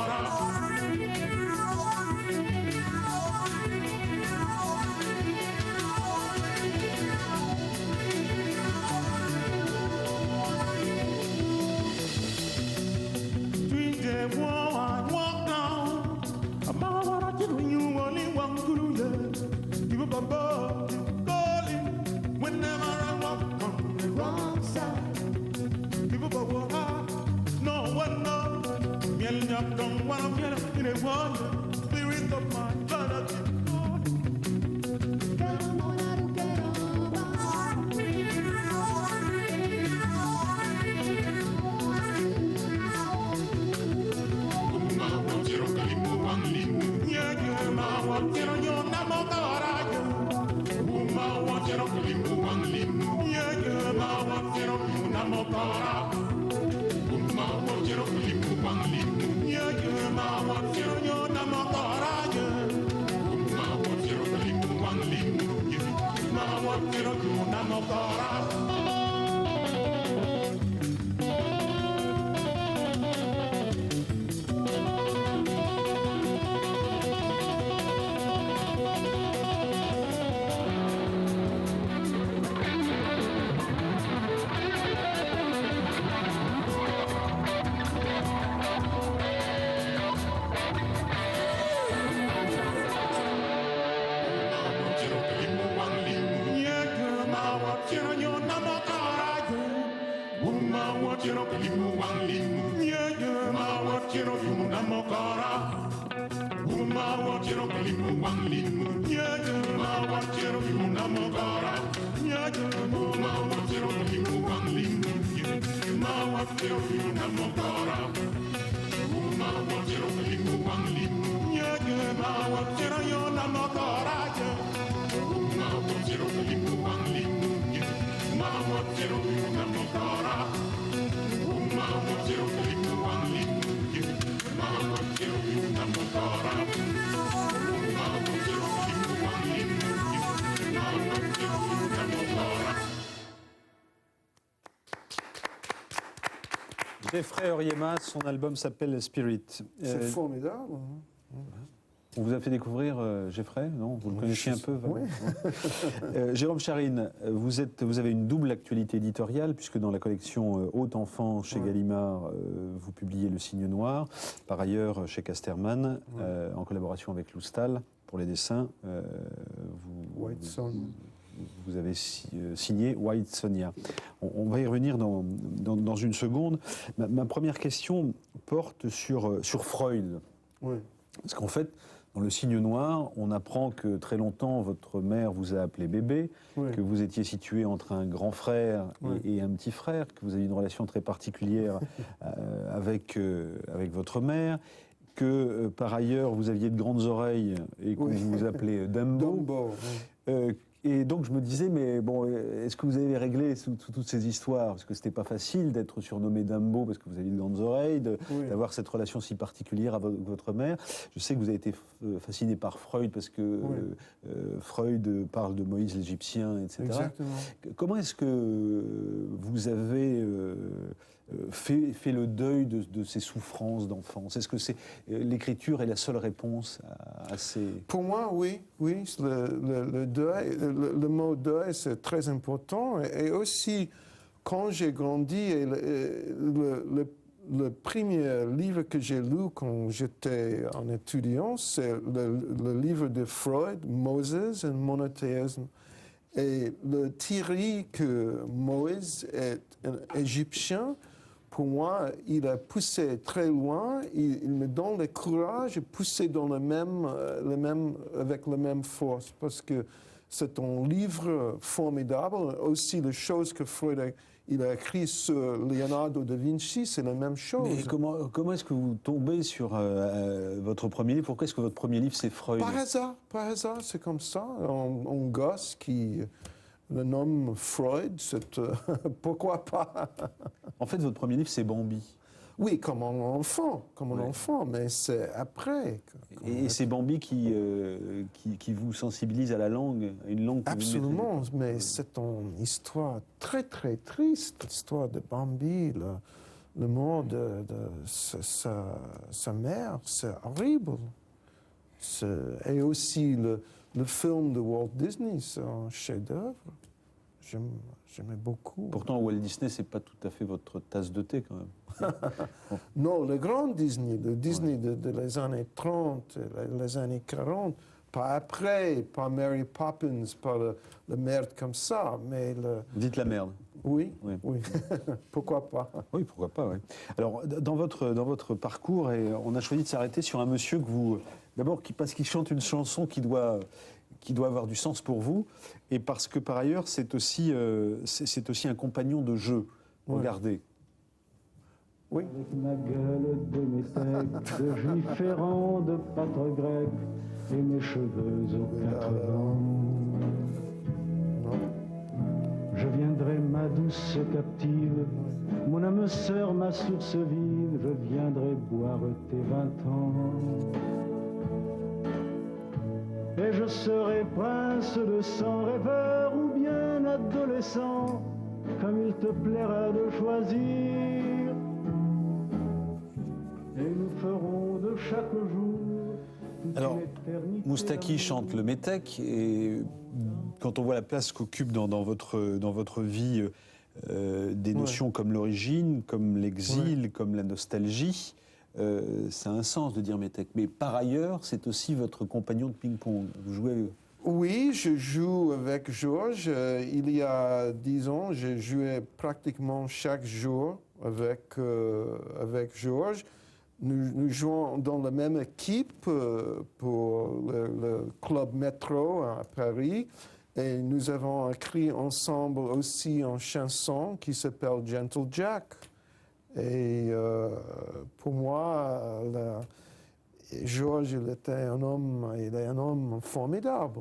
Jeffrey Oryema, son album s'appelle Spirit. C'est formidable. On vous a fait découvrir Jeffrey, non? Vous le connaissiez un peu? Oui. Jérôme Charine, vous avez une double actualité éditoriale, puisque dans la collection Haute Enfance chez Gallimard, vous publiez Le Cygne Noir. Par ailleurs, chez Casterman, en collaboration avec Loustal, pour les dessins, vous avez signé White Sonia. On va y revenir dans une seconde. Ma première question porte sur Freud. Oui. Parce qu'en fait, dans Le Cygne Noir, on apprend que très longtemps, votre mère vous a appelé bébé, que vous étiez situé entre un grand frère et un petit frère, que vous avez une relation très particulière avec votre mère, que par ailleurs, vous aviez de grandes oreilles et qu'on vous appelait Dumbo. Dumbo, Et donc je me disais, mais bon, est-ce que vous avez réglé toutes ces histoires? Parce que c'était pas facile d'être surnommé Dumbo parce que vous aviez de grandes oreilles, d'avoir cette relation si particulière avec votre mère. Je sais que vous avez été fasciné par Freud parce que Freud parle de Moïse l'Égyptien, etc. Exactement. Comment est-ce que vous avez fait le deuil de ces souffrances d'enfance? Est-ce que l'écriture est la seule réponse à ces... Pour moi, oui. Le deuil, le mot deuil, c'est très important. Et aussi, quand j'ai grandi, le premier livre que j'ai lu quand j'étais un étudiant, c'est le livre de Freud, Moses et le monothéisme. Et le théorie que Moïse est un Égyptien, pour moi, il a poussé très loin, il me donne le courage de pousser dans avec la même force, parce que c'est un livre formidable. Aussi, les choses que Freud a écrites sur Leonardo da Vinci, c'est la même chose. Mais comment est-ce que vous tombez sur votre premier livre? Pourquoi est-ce que votre premier livre, c'est Freud? Par hasard, c'est comme ça. Un gosse qui... Le nom Freud, pourquoi pas? En fait, votre premier livre, c'est Bambi. Oui, comme un enfant, mais c'est après. Et c'est Bambi qui vous sensibilise à la langue, à une langue que absolument, mais c'est une histoire très très triste, l'histoire de Bambi, le mort de sa mère, c'est horrible. Et aussi le film de Walt Disney, c'est un chef-d'œuvre. J'aimais beaucoup. Pourtant, Walt Disney, c'est pas tout à fait votre tasse de thé, quand même. Non, le grand Disney, le Disney de les années 30, les années 40, pas après, pas Mary Poppins, pas le merde comme ça, mais le... Vous dites la merde. Oui. Pourquoi pas? Oui, pourquoi pas, oui. Alors, dans votre parcours, on a choisi de s'arrêter sur un monsieur que vous... D'abord, parce qu'il chante une chanson qui doit avoir du sens pour vous, et parce que, par ailleurs, c'est aussi un compagnon de jeu. Regardez. Oui. Avec ma gueule de métèque, de juif errant, de pâtre grec, et mes cheveux aux 4 vents. Je viendrai, ma douce captive, mon âme sœur, ma source vive, je viendrai boire tes 20 ans. Et je serai prince de sang rêveur ou bien adolescent, comme il te plaira de choisir. Et nous ferons de chaque jour. Alors, Moustaki chante le métèque, et quand on voit la place qu'occupe dans votre vie des notions comme l'origine, comme l'exil, comme la nostalgie, ça a un sens de dire métèque. Mais par ailleurs, c'est aussi votre compagnon de ping-pong. Vous jouez... Oui, je joue avec Georges. Il y a 10 ans, j'ai joué pratiquement chaque jour avec Georges. Nous jouons dans la même équipe pour le Club Métro à Paris. Et nous avons écrit ensemble aussi une chanson qui s'appelle Gentle Jack. Et pour moi, Georges, il est un homme formidable.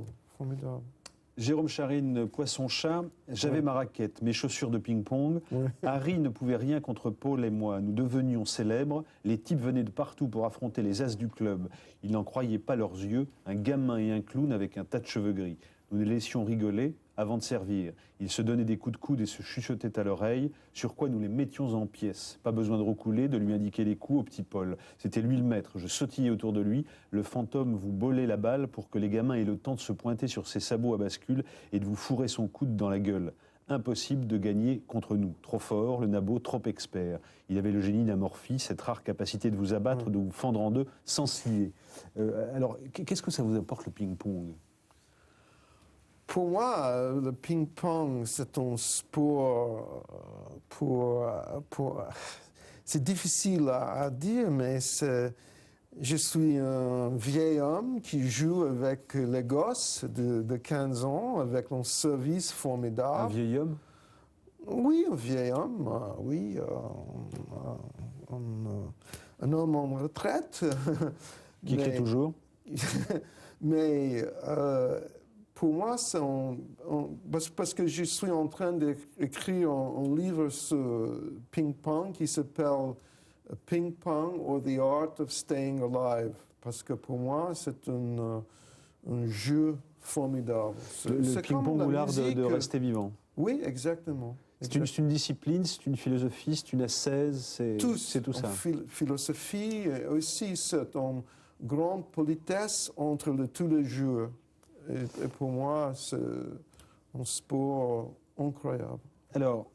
Jérôme Charine, Poisson-Chat, j'avais ma raquette, mes chaussures de ping-pong. Harry ne pouvait rien contre Paul et moi. Nous devenions célèbres. Les types venaient de partout pour affronter les as du club. Ils n'en croyaient pas leurs yeux. Un gamin et un clown avec un tas de cheveux gris. Nous les laissions rigoler avant de servir. Ils se donnaient des coups de coude et se chuchotaient à l'oreille, sur quoi nous les mettions en pièces. Pas besoin de recouler, de lui indiquer les coups au petit Paul. C'était lui le maître. Je sautillais autour de lui. Le fantôme vous bolait la balle pour que les gamins aient le temps de se pointer sur ses sabots à bascule et de vous fourrer son coude dans la gueule. Impossible de gagner contre nous. Trop fort, le nabot trop expert. Il avait le génie d'Amorphie, cette rare capacité de vous abattre, de vous fendre en deux sans scier. Alors, qu'est-ce que ça vous apporte le ping-pong ? Pour moi, le ping-pong, c'est un sport c'est difficile à dire, mais je suis un vieil homme qui joue avec les gosses de 15 ans, avec un service formidable. Un vieil homme ? Oui, un vieil homme, oui. Un homme en retraite. Qui écrit toujours. Mais pour moi, c'est parce que je suis en train d'écrire un livre sur ping-pong qui s'appelle Ping-pong or the Art of Staying Alive. Parce que pour moi, c'est un jeu formidable. Le ping-pong ou l'art de rester vivant. Oui, exactement. C'est une discipline, c'est une philosophie, c'est une ascèse, c'est tout ça. Philosophie, et aussi c'est une grande politesse entre tous les joueurs. Et pour moi, c'est un sport incroyable. Alors,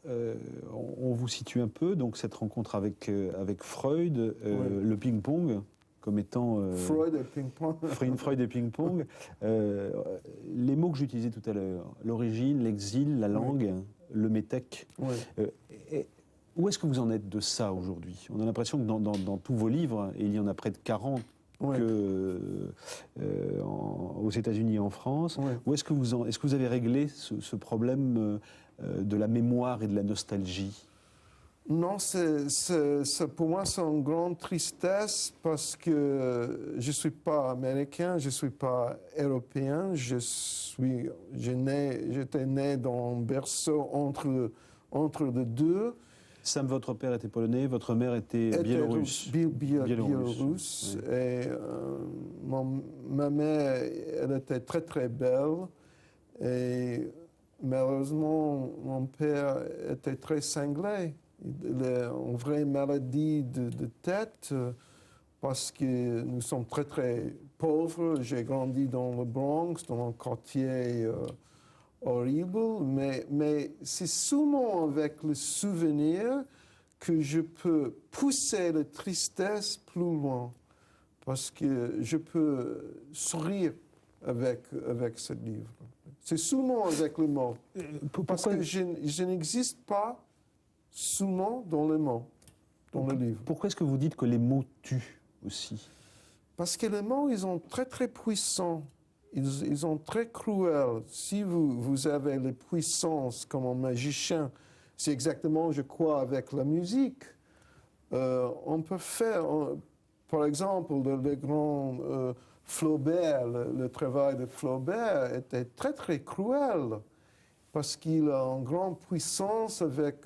on vous situe un peu, donc cette rencontre avec Freud, le ping-pong, comme étant... Freud et ping-pong. Freud et ping-pong. Les mots que j'utilisais tout à l'heure, l'origine, l'exil, la langue, le métèque. Où est-ce que vous en êtes de ça aujourd'hui ? On a l'impression que dans tous vos livres, et il y en a près de 40, aux États-Unis et en France. Où est-ce que vous avez réglé ce problème de la mémoire et de la nostalgie ? Non, pour moi, c'est une grande tristesse parce que je ne suis pas américain, je ne suis pas européen, j'étais né dans un berceau entre les deux. Sam, votre père était polonais, votre mère était biélorusse. Biélorusse. Et ma mère, elle était très très belle. Et malheureusement, mon père était très cinglé. Il a une vraie maladie de tête parce que nous sommes très très pauvres. J'ai grandi dans le Bronx, dans un quartier horrible, mais c'est seulement avec le souvenir que je peux pousser la tristesse plus loin, parce que je peux sourire avec ce livre. C'est seulement avec les mots, parce que je n'existe pas seulement dans les mots, dans le livre. Pourquoi est-ce que vous dites que les mots tuent aussi ? Parce que les mots, ils sont très très puissants. Ils sont très cruels. Si vous avez les puissances comme un magicien, c'est exactement, je crois, avec la musique. On peut faire, par exemple, le grand Flaubert, le travail de Flaubert était très très cruel parce qu'il a une grande puissance avec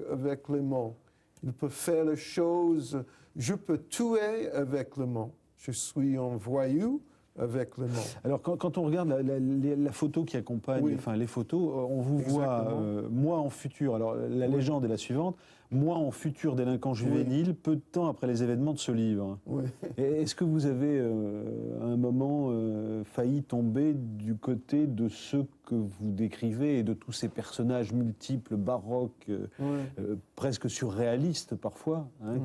les mots. Il peut faire les choses, je peux tuer avec les mots. Je suis un voyou, avec le mot. Alors, quand on regarde la photo qui accompagne, Oui. enfin les photos, on vous voit, Exactement. moi en futur. Alors, la légende est la suivante. Moi en futur délinquant juvénile, peu de temps après les événements de ce livre. Oui. Est-ce que vous avez, à un moment, failli tomber du côté de ceux que vous décrivez et de tous ces personnages multiples, baroques, presque surréalistes parfois, hein,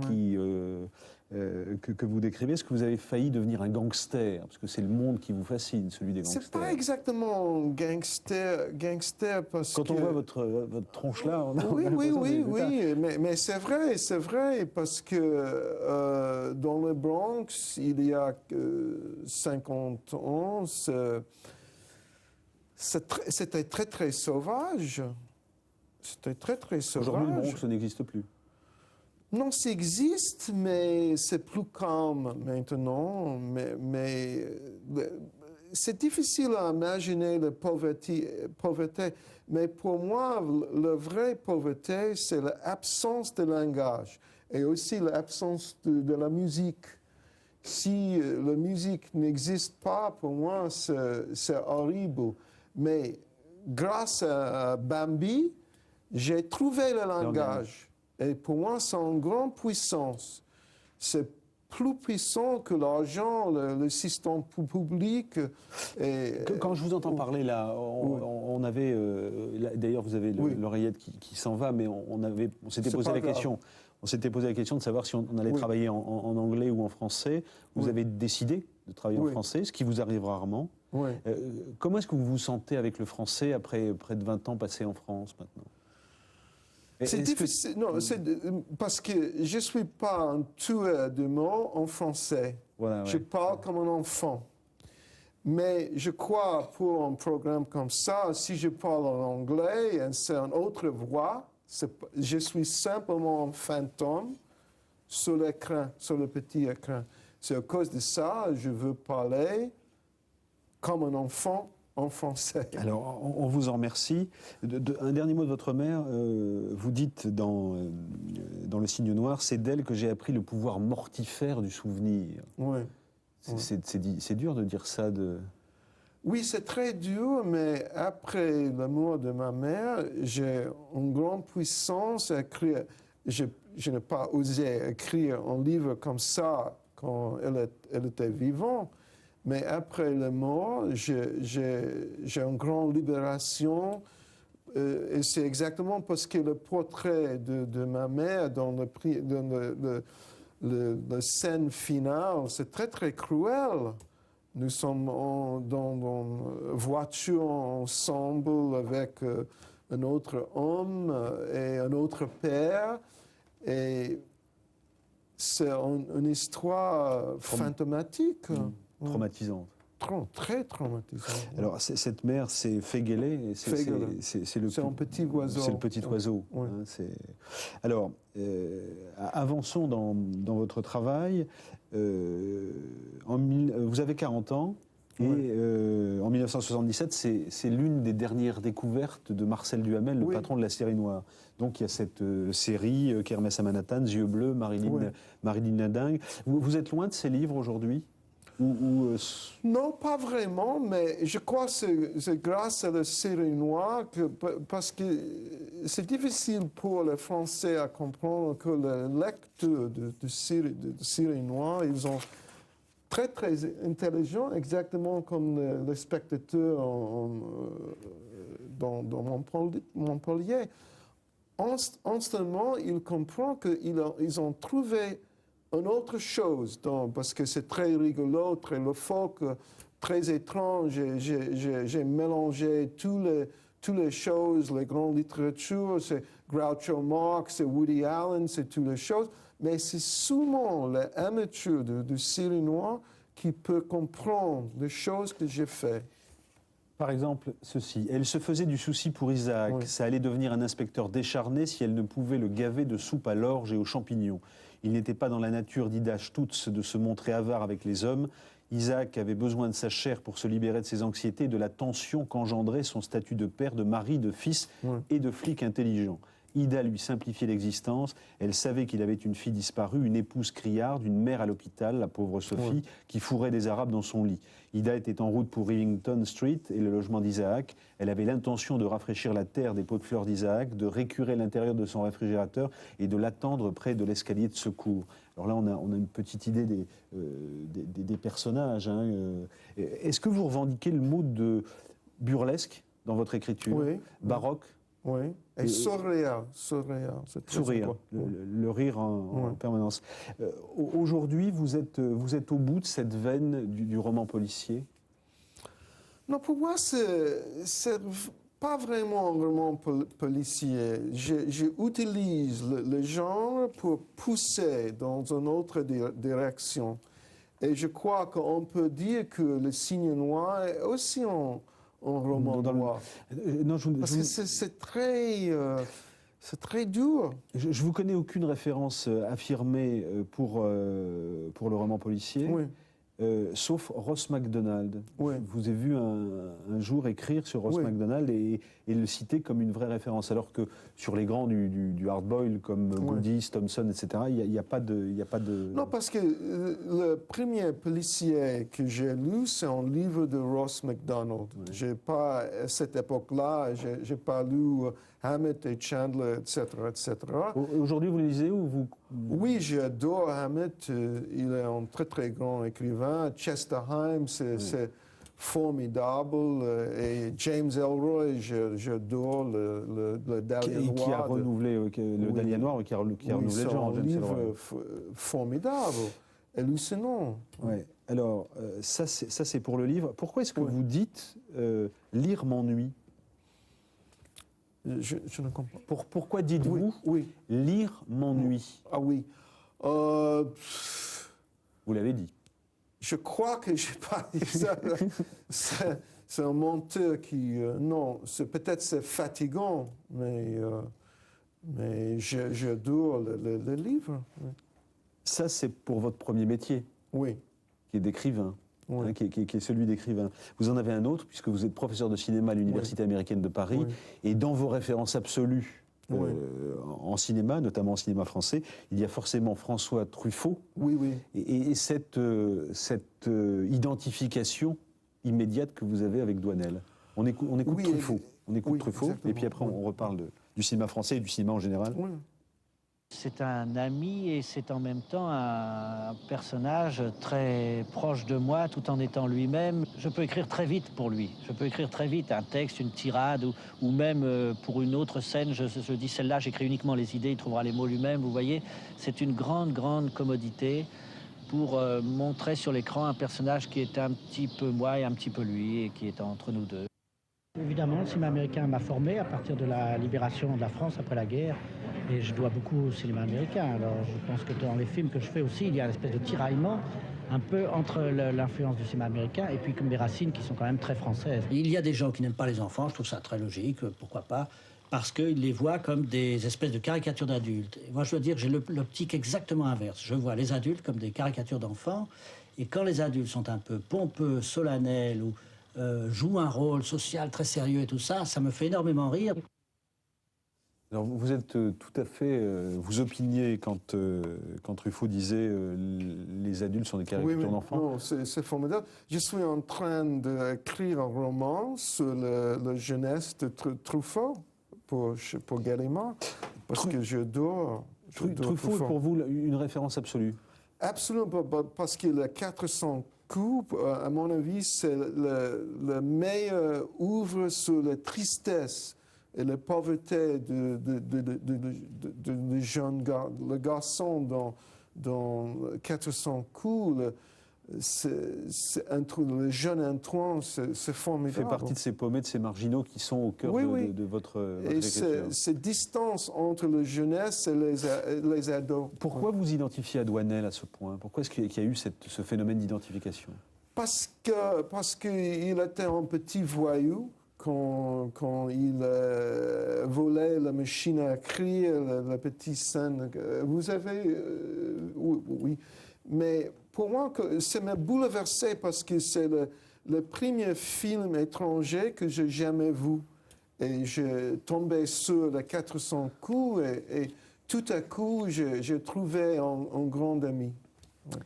que vous décrivez? Est-ce que vous avez failli devenir un gangster? Parce que c'est le monde qui vous fascine, celui des gangsters. C'est pas exactement gangster parce Quand que... on voit votre tronche là, on a Oui, l'impression oui, que- oui, mais c'est vrai, parce que dans le Bronx, il y a 50 ans, c'était très, très sauvage. C'était très, très sauvage. Aujourd'hui, le Bronx, ça n'existe plus. Non, ça existe, mais c'est plus calme maintenant. Mais c'est difficile à imaginer la pauvreté. Mais pour moi, la vraie pauvreté, c'est l'absence de langage et aussi l'absence de la musique. Si la musique n'existe pas, pour moi, c'est horrible. Mais grâce à Bambi, j'ai trouvé le langage. Et pour moi, c'est une grande puissance. C'est plus puissant que l'argent, le système public. Quand je vous entends parler là, on avait, d'ailleurs vous avez l'oreillette qui s'en va, mais on s'était posé la question. On s'était posé la question de savoir si on allait travailler en anglais ou en français. Vous avez décidé de travailler en français, ce qui vous arrive rarement. Comment est-ce que vous vous sentez avec le français après près de 20 ans passés en France maintenant? C'est difficile, non, parce que je ne suis pas un tueur de mots en français. Voilà, je parle comme un enfant. Mais je crois pour un programme comme ça, si je parle en anglais, c'est une autre voix. Je suis simplement un fantôme sur l'écran, sur le petit écran. C'est à cause de ça que je veux parler comme un enfant en français. Alors, on vous en remercie. Un dernier mot de votre mère. Vous dites dans Le Cygne Noir, c'est d'elle que j'ai appris le pouvoir mortifère du souvenir. Oui. C'est dur de dire ça. Oui, c'est très dur, mais après la mort de ma mère, j'ai une grande puissance à écrire. Je n'ai pas osé écrire un livre comme ça quand elle était vivante. Mais après la mort, j'ai une grande libération. Et c'est exactement parce que le portrait de ma mère dans la scène finale, c'est très, très cruel. Nous sommes dans une voiture ensemble avec un autre homme et un autre père. Et c'est une histoire fantomatique. Traumatisante. Très traumatisante. Alors, cette mère, c'est Fegele. C'est un petit oiseau. C'est le petit oiseau. Oui. Hein, alors, avançons dans votre travail. Vous avez 40 ans. Et en 1977, c'est l'une des dernières découvertes de Marcel Duhamel, le patron de la série noire. Donc il y a cette série, Kermesse à Manhattan, Yeux bleus, Marilyn Nading. Vous êtes loin de ces livres aujourd'hui? Non, pas vraiment, mais je crois que c'est grâce à la série noire, parce que c'est difficile pour les Français à comprendre que les lecteurs de série noire, ils sont très, très intelligents, exactement comme les spectateurs dans Montpellier. Instantanément, ils comprennent qu'ils ont trouvé une autre chose, parce que c'est très rigolo, très loufoque, très étrange. J'ai mélangé toutes les choses, les grandes littératures, c'est Groucho Marx, c'est Woody Allen, c'est toutes les choses. Mais c'est souvent l'amateur de série noire qui peut comprendre les choses que j'ai faites. Par exemple, ceci. Elle se faisait du souci pour Isaac. Oui. Ça allait devenir un inspecteur décharné si elle ne pouvait le gaver de soupe à l'orge et aux champignons. Il n'était pas dans la nature d'Ida Stutz de se montrer avare avec les hommes. Isaac avait besoin de sa chair pour se libérer de ses anxiétés et de la tension qu'engendrait son statut de père, de mari, de fils et de flic intelligent. Ida lui simplifiait l'existence. Elle savait qu'il avait une fille disparue, une épouse criarde, une mère à l'hôpital, la pauvre Sophie, qui fourrait des Arabes dans son lit. Ida était en route pour Rivington Street et le logement d'Isaac. Elle avait l'intention de rafraîchir la terre des pots de fleurs d'Isaac, de récurer l'intérieur de son réfrigérateur et de l'attendre près de l'escalier de secours. Alors là, on a une petite idée des personnages. Hein. Est-ce que vous revendiquez le mot de burlesque dans votre écriture? Oui. Baroque? Oui, et sourire. Sourire, le rire en permanence. Aujourd'hui, vous êtes au bout de cette veine du roman policier? Non, pour moi, c'est pas vraiment un roman policier. J'utilise le genre pour pousser dans une autre direction. Et je crois qu'on peut dire que Le Cygne Noir est aussi un roman noir. Parce que c'est très dur. Je vous connais aucune référence affirmée pour le roman policier. Oui. Sauf Ross MacDonald. Oui. Je vous ai vu un jour écrire sur Ross MacDonald et le citer comme une vraie référence, alors que sur les grands du hard-boil comme Goodies, Thompson, etc., il n'y a pas de... Non, parce que le premier policier que j'ai lu, c'est un livre de Ross MacDonald. J'ai pas, à cette époque-là, j'ai pas lu Hammett et Chandler, etc., etc. Aujourd'hui, vous les lisez ou vous... Oui, j'adore Hammett. Il est un très, très grand écrivain. Chester Himes, c'est formidable. Et James Ellroy, j'adore le Dahlia Noir. Qui a renouvelé le Dahlia Noir, qui a renouvelé le genre. C'est un livre formidable, hallucinant. Ouais. Alors, ça c'est pour le livre. Pourquoi est-ce que vous dites lire m'ennuie? Je ne comprends pas. Pourquoi dites-vous lire m'ennuie? Ah oui. Vous l'avez dit. Je crois que je n'ai pas dit ça. C'est un menteur qui... non, peut-être c'est fatigant, mais j'adore le livre. Oui. Ça, c'est pour votre premier métier. Oui. Qui est d'écrivain. Oui. Hein, qui est celui d'écrivain. Vous en avez un autre, puisque vous êtes professeur de cinéma à l'Université américaine de Paris, et dans vos références absolues en cinéma, notamment en cinéma français, il y a forcément François Truffaut. Oui, oui. Et cette identification immédiate que vous avez avec Douanel. On écoute Truffaut. On écoute Truffaut, et puis après on reparle du cinéma français et du cinéma en général. Oui. C'est un ami et c'est en même temps un personnage très proche de moi tout en étant lui-même. Je peux écrire très vite pour lui. Je peux écrire très vite un texte, une tirade ou même pour une autre scène, je dis celle-là, j'écris uniquement les idées, il trouvera les mots lui-même. Vous voyez, c'est une grande, grande commodité pour montrer sur l'écran un personnage qui est un petit peu moi et un petit peu lui et qui est entre nous deux. Évidemment, le cinéma américain m'a formé à partir de la libération de la France après la guerre. Et je dois beaucoup au cinéma américain. Alors je pense que dans les films que je fais aussi, il y a une espèce de tiraillement un peu entre l'influence du cinéma américain et puis mes racines qui sont quand même très françaises. Il y a des gens qui n'aiment pas les enfants, je trouve ça très logique, pourquoi pas, parce qu'ils les voient comme des espèces de caricatures d'adultes. Et moi je dois dire que j'ai l'optique exactement inverse. Je vois les adultes comme des caricatures d'enfants, et quand les adultes sont un peu pompeux, solennels ou jouent un rôle social très sérieux et tout ça, ça me fait énormément rire. Alors vous êtes tout à fait, vous opiniez quand Truffaut disait les adultes sont des caricatures d'enfants. Non, c'est formidable. Je suis en train d'écrire un roman sur la jeunesse de Truffaut pour Gallimard, parce que j'adore Truffaut est pour vous une référence absolue? Absolument, parce que le 400 coups, à mon avis, c'est le meilleur œuvre sur la tristesse et la pauvreté de jeune le garçon dans 400 coups, le jeune intrant, c'est formidable. Il fait partie de ces paumés, de ces marginaux qui sont au cœur de votre écriture. Et cette distance entre la jeunesse et les ados. Pourquoi vous identifiez à Douanel à ce point? Pourquoi est-ce qu'il y a eu ce phénomène d'identification? Parce qu'il était un petit voyou. Quand il volait la machine à écrire, la petite scène, vous avez... oui. Mais pour moi, ça m'a bouleversé parce que c'est le premier film étranger que j'ai jamais vu. Et je tombais sur les 400 coups et tout à coup, je trouvais un grand ami. Ouais.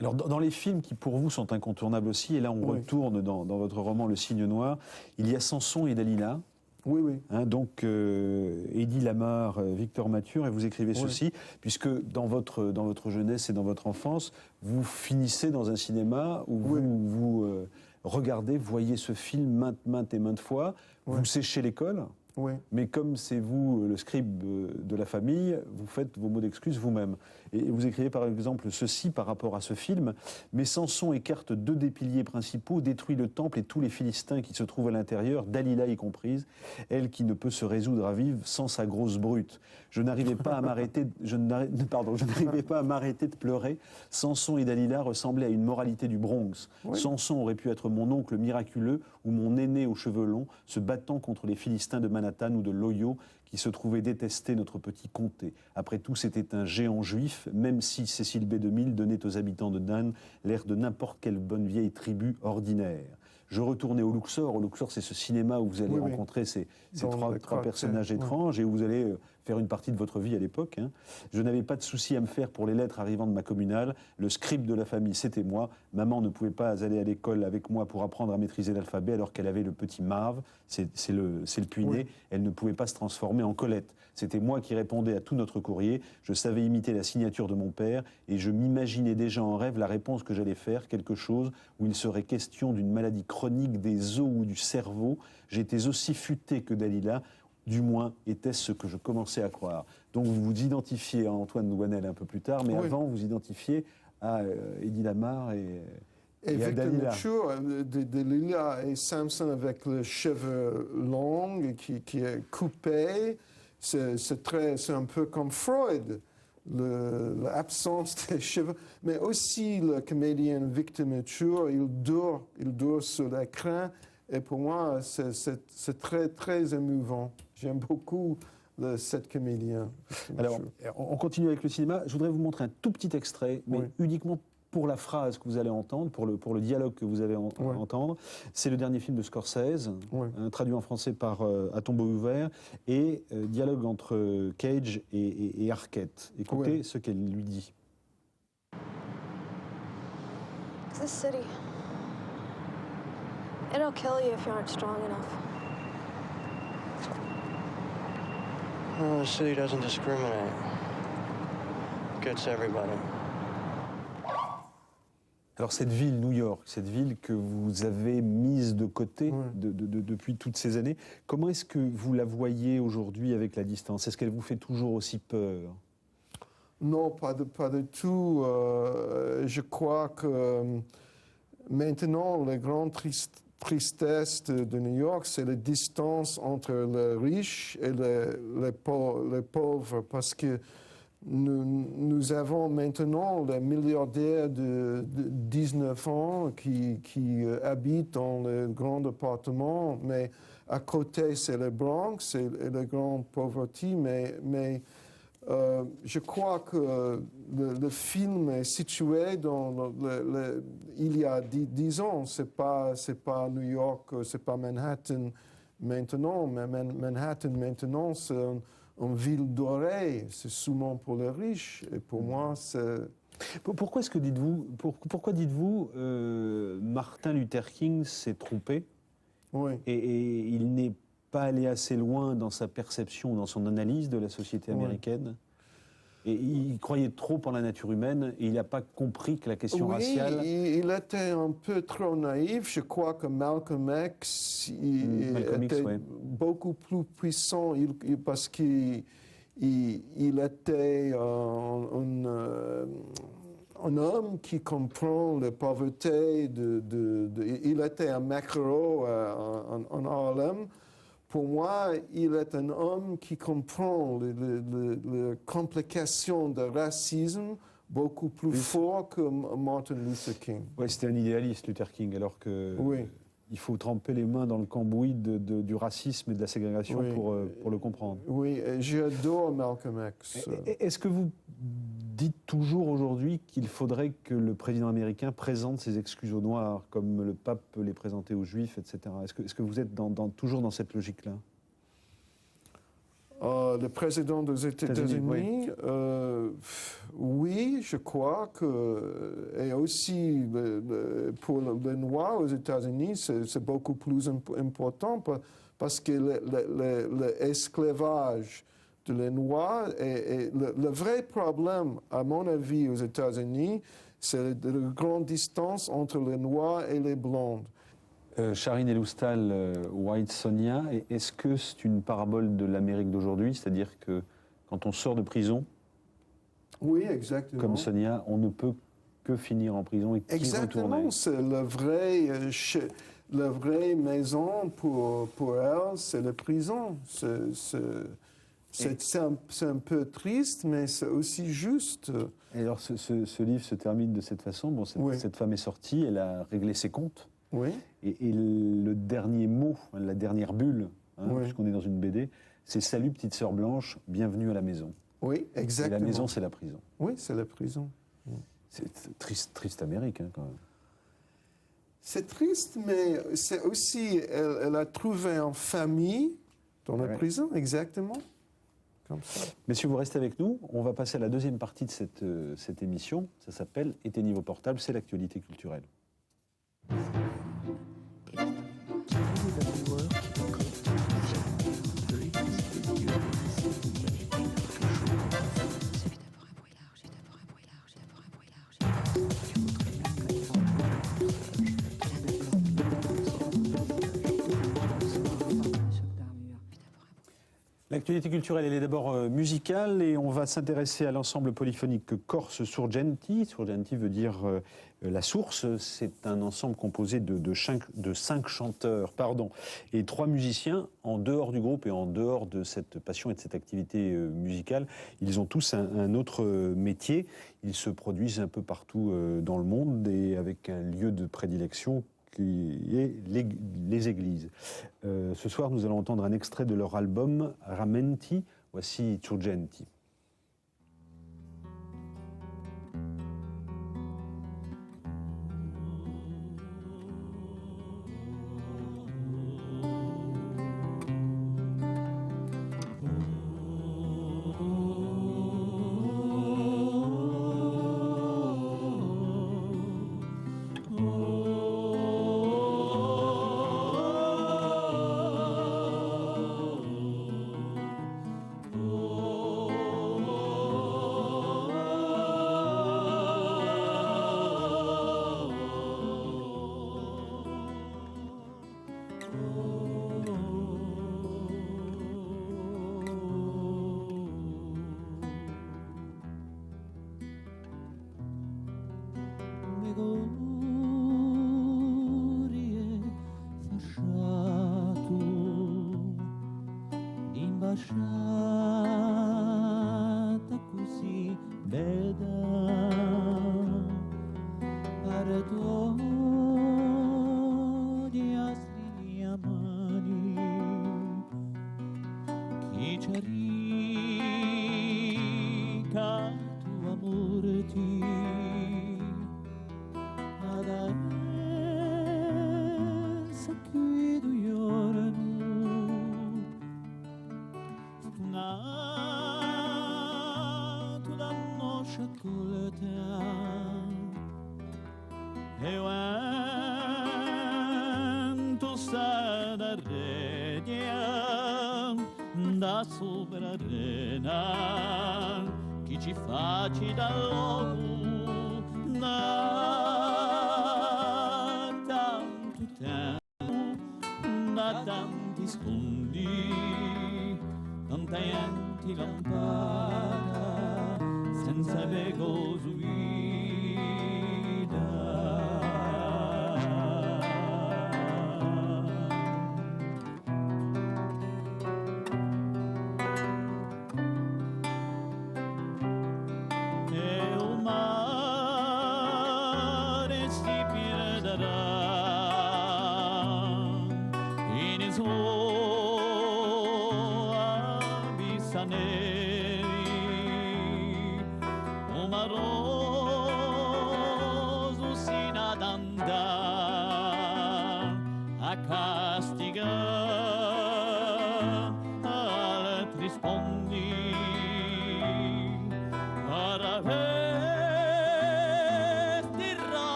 Alors, dans les films qui, pour vous, sont incontournables aussi, et là, on retourne dans votre roman Le Cygne Noir, il y a Samson et Dalila. Oui, oui. Hein, donc, Eddie Lamar, Victor Mature, et vous écrivez ceci, puisque dans votre jeunesse et dans votre enfance, vous finissez dans un cinéma où vous regardez, voyez ce film maintes fois, vous séchez l'école. Oui. Mais comme c'est vous, le scribe de la famille, vous faites vos mots d'excuse vous-même. Et vous écrivez par exemple ceci par rapport à ce film. « Mais Samson écarte 2 des piliers principaux, détruit le temple et tous les Philistins qui se trouvent à l'intérieur, Dalila y comprise, elle qui ne peut se résoudre à vivre sans sa grosse brute. Je n'arrivais pas à m'arrêter de pleurer. Samson et Dalila ressemblaient à une moralité du Bronx. Samson aurait pu être mon oncle miraculeux ou mon aîné aux cheveux longs, se battant contre les Philistins de Manhattan ou de Loyo, qui se trouvaient détester notre petit comté. Après tout, c'était un géant juif, même si Cécile B. 2000 donnait aux habitants de Dan l'air de n'importe quelle bonne vieille tribu ordinaire. Je retournais au Luxor. Au Luxor, c'est ce cinéma où vous allez rencontrer ces trois personnages étranges et où vous allez faire une partie de votre vie à l'époque. Hein. Je n'avais pas de souci à me faire pour les lettres arrivant de ma communale. Le scribe de la famille, c'était moi. Maman ne pouvait pas aller à l'école avec moi pour apprendre à maîtriser l'alphabet alors qu'elle avait le petit Marv, c'est le puiné. Elle ne pouvait pas se transformer en Colette. C'était moi qui répondais à tout notre courrier. Je savais imiter la signature de mon père et je m'imaginais déjà en rêve la réponse que j'allais faire, quelque chose où il serait question d'une maladie chronique des os ou du cerveau. J'étais aussi futé que Dalila. Du moins, était-ce ce que je commençais à croire. Donc vous vous identifiez à Antoine Douanel un peu plus tard, mais avant vous identifiez à Eddie Lamar et à Dalila. Dalila et Samson avec les cheveux longs qui est coupé, c'est un peu comme Freud, l'absence des cheveux. Mais aussi le comédien Victor Mature, il dort sur l'écran. Et pour moi, c'est très, très émouvant. J'aime beaucoup cette comédien. Alors, on continue avec le cinéma. Je voudrais vous montrer un tout petit extrait, mais uniquement pour la phrase que vous allez entendre, pour le dialogue que vous allez entendre. C'est le dernier film de Scorsese, traduit en français par À tombeau ouvert, et dialogue entre Cage et Arquette. Écoutez ce qu'elle lui dit. This city, it'll kill you if you aren't strong enough. The city doesn't discriminate. It gets everybody. Alors cette ville, New York, cette ville que vous avez mise de côté depuis toutes ces années, comment est-ce que vous la voyez aujourd'hui avec la distance? Est-ce qu'elle vous fait toujours aussi peur? Non, pas du tout. Je crois que maintenant, la grande tristesse de New York, c'est la distance entre les riches et les pauvres, parce que nous avons maintenant les milliardaires de 19 ans qui habitent dans les grands appartements, mais à côté, c'est le Bronx et la grande pauvreté, mais je crois que le film est situé dans il y a 10 ans. C'est pas New York, c'est pas Manhattan maintenant, mais Manhattan maintenant, c'est une ville dorée. C'est souvent pour les riches. Et pour moi, c'est... Pourquoi dites-vous Martin Luther King s'est trompé et il n'est pas allé assez loin dans sa perception, dans son analyse de la société américaine? Et il croyait trop en la nature humaine et il n'a pas compris que la question raciale... il était un peu trop naïf. Je crois que Malcolm X était beaucoup plus puissant parce qu'il était un homme qui comprend la pauvreté. Il était un maquereau en Harlem. Pour moi, il est un homme qui comprend les complications de racisme beaucoup plus fort que Martin Luther King. Oui, c'était un idéaliste, Luther King, alors que il faut tremper les mains dans le cambouis du racisme et de la ségrégation pour le comprendre. Oui, j'adore Malcolm X. Est-ce que vous dites toujours aujourd'hui qu'il faudrait que le président américain présente ses excuses aux Noirs, comme le pape les présentait aux Juifs, etc. Est-ce que vous êtes toujours dans cette logique-là? Le président des États-Unis, oui, je crois que, et aussi pour les Noirs aux États-Unis, c'est beaucoup plus important parce que l'esclavage de les Noirs, et le vrai problème, à mon avis, aux États-Unis, c'est la grande distance entre les Noirs et les Blondes. Sharin El-Oustal, White Sonia, est-ce que c'est une parabole de l'Amérique d'aujourd'hui? C'est-à-dire que quand on sort de prison, oui, exactement, comme Sonia, on ne peut que finir en prison et exactement, c'est la vraie maison pour elle, c'est la prison. C'est un peu triste, mais c'est aussi juste. Et alors, ce livre se termine de cette façon. Bon, cette femme est sortie, elle a réglé ses comptes. Oui. Et le dernier mot, la dernière bulle, puisqu'on est dans une BD, c'est « Salut, petite sœur blanche, bienvenue à la maison ». Oui, exactement. Et la maison, c'est la prison. Oui, c'est la prison. C'est triste Amérique, quand même. C'est triste, mais c'est aussi, elle a trouvé une famille dans la prison, exactement. Comme ça. Messieurs, vous restez avec nous. On va passer à la deuxième partie de cette émission. Ça s'appelle « Éteignez vos portables », c'est l'actualité culturelle. L'actualité culturelle, elle est d'abord musicale et on va s'intéresser à l'ensemble polyphonique corse Surgenti. Surgenti veut dire la source. C'est un ensemble composé de 5 chanteurs et 3 musiciens en dehors du groupe et en dehors de cette passion et de cette activité musicale. Ils ont tous un autre métier. Ils se produisent un peu partout dans le monde et avec un lieu de prédilection qui est les églises. Ce soir, nous allons entendre un extrait de leur album Ramenti. Voici Surgenti. Da sopra arena chi ci faci dall'uomo da tanto tempo, da tanti scondi, tanta gente lontana senza bego Neri, o marò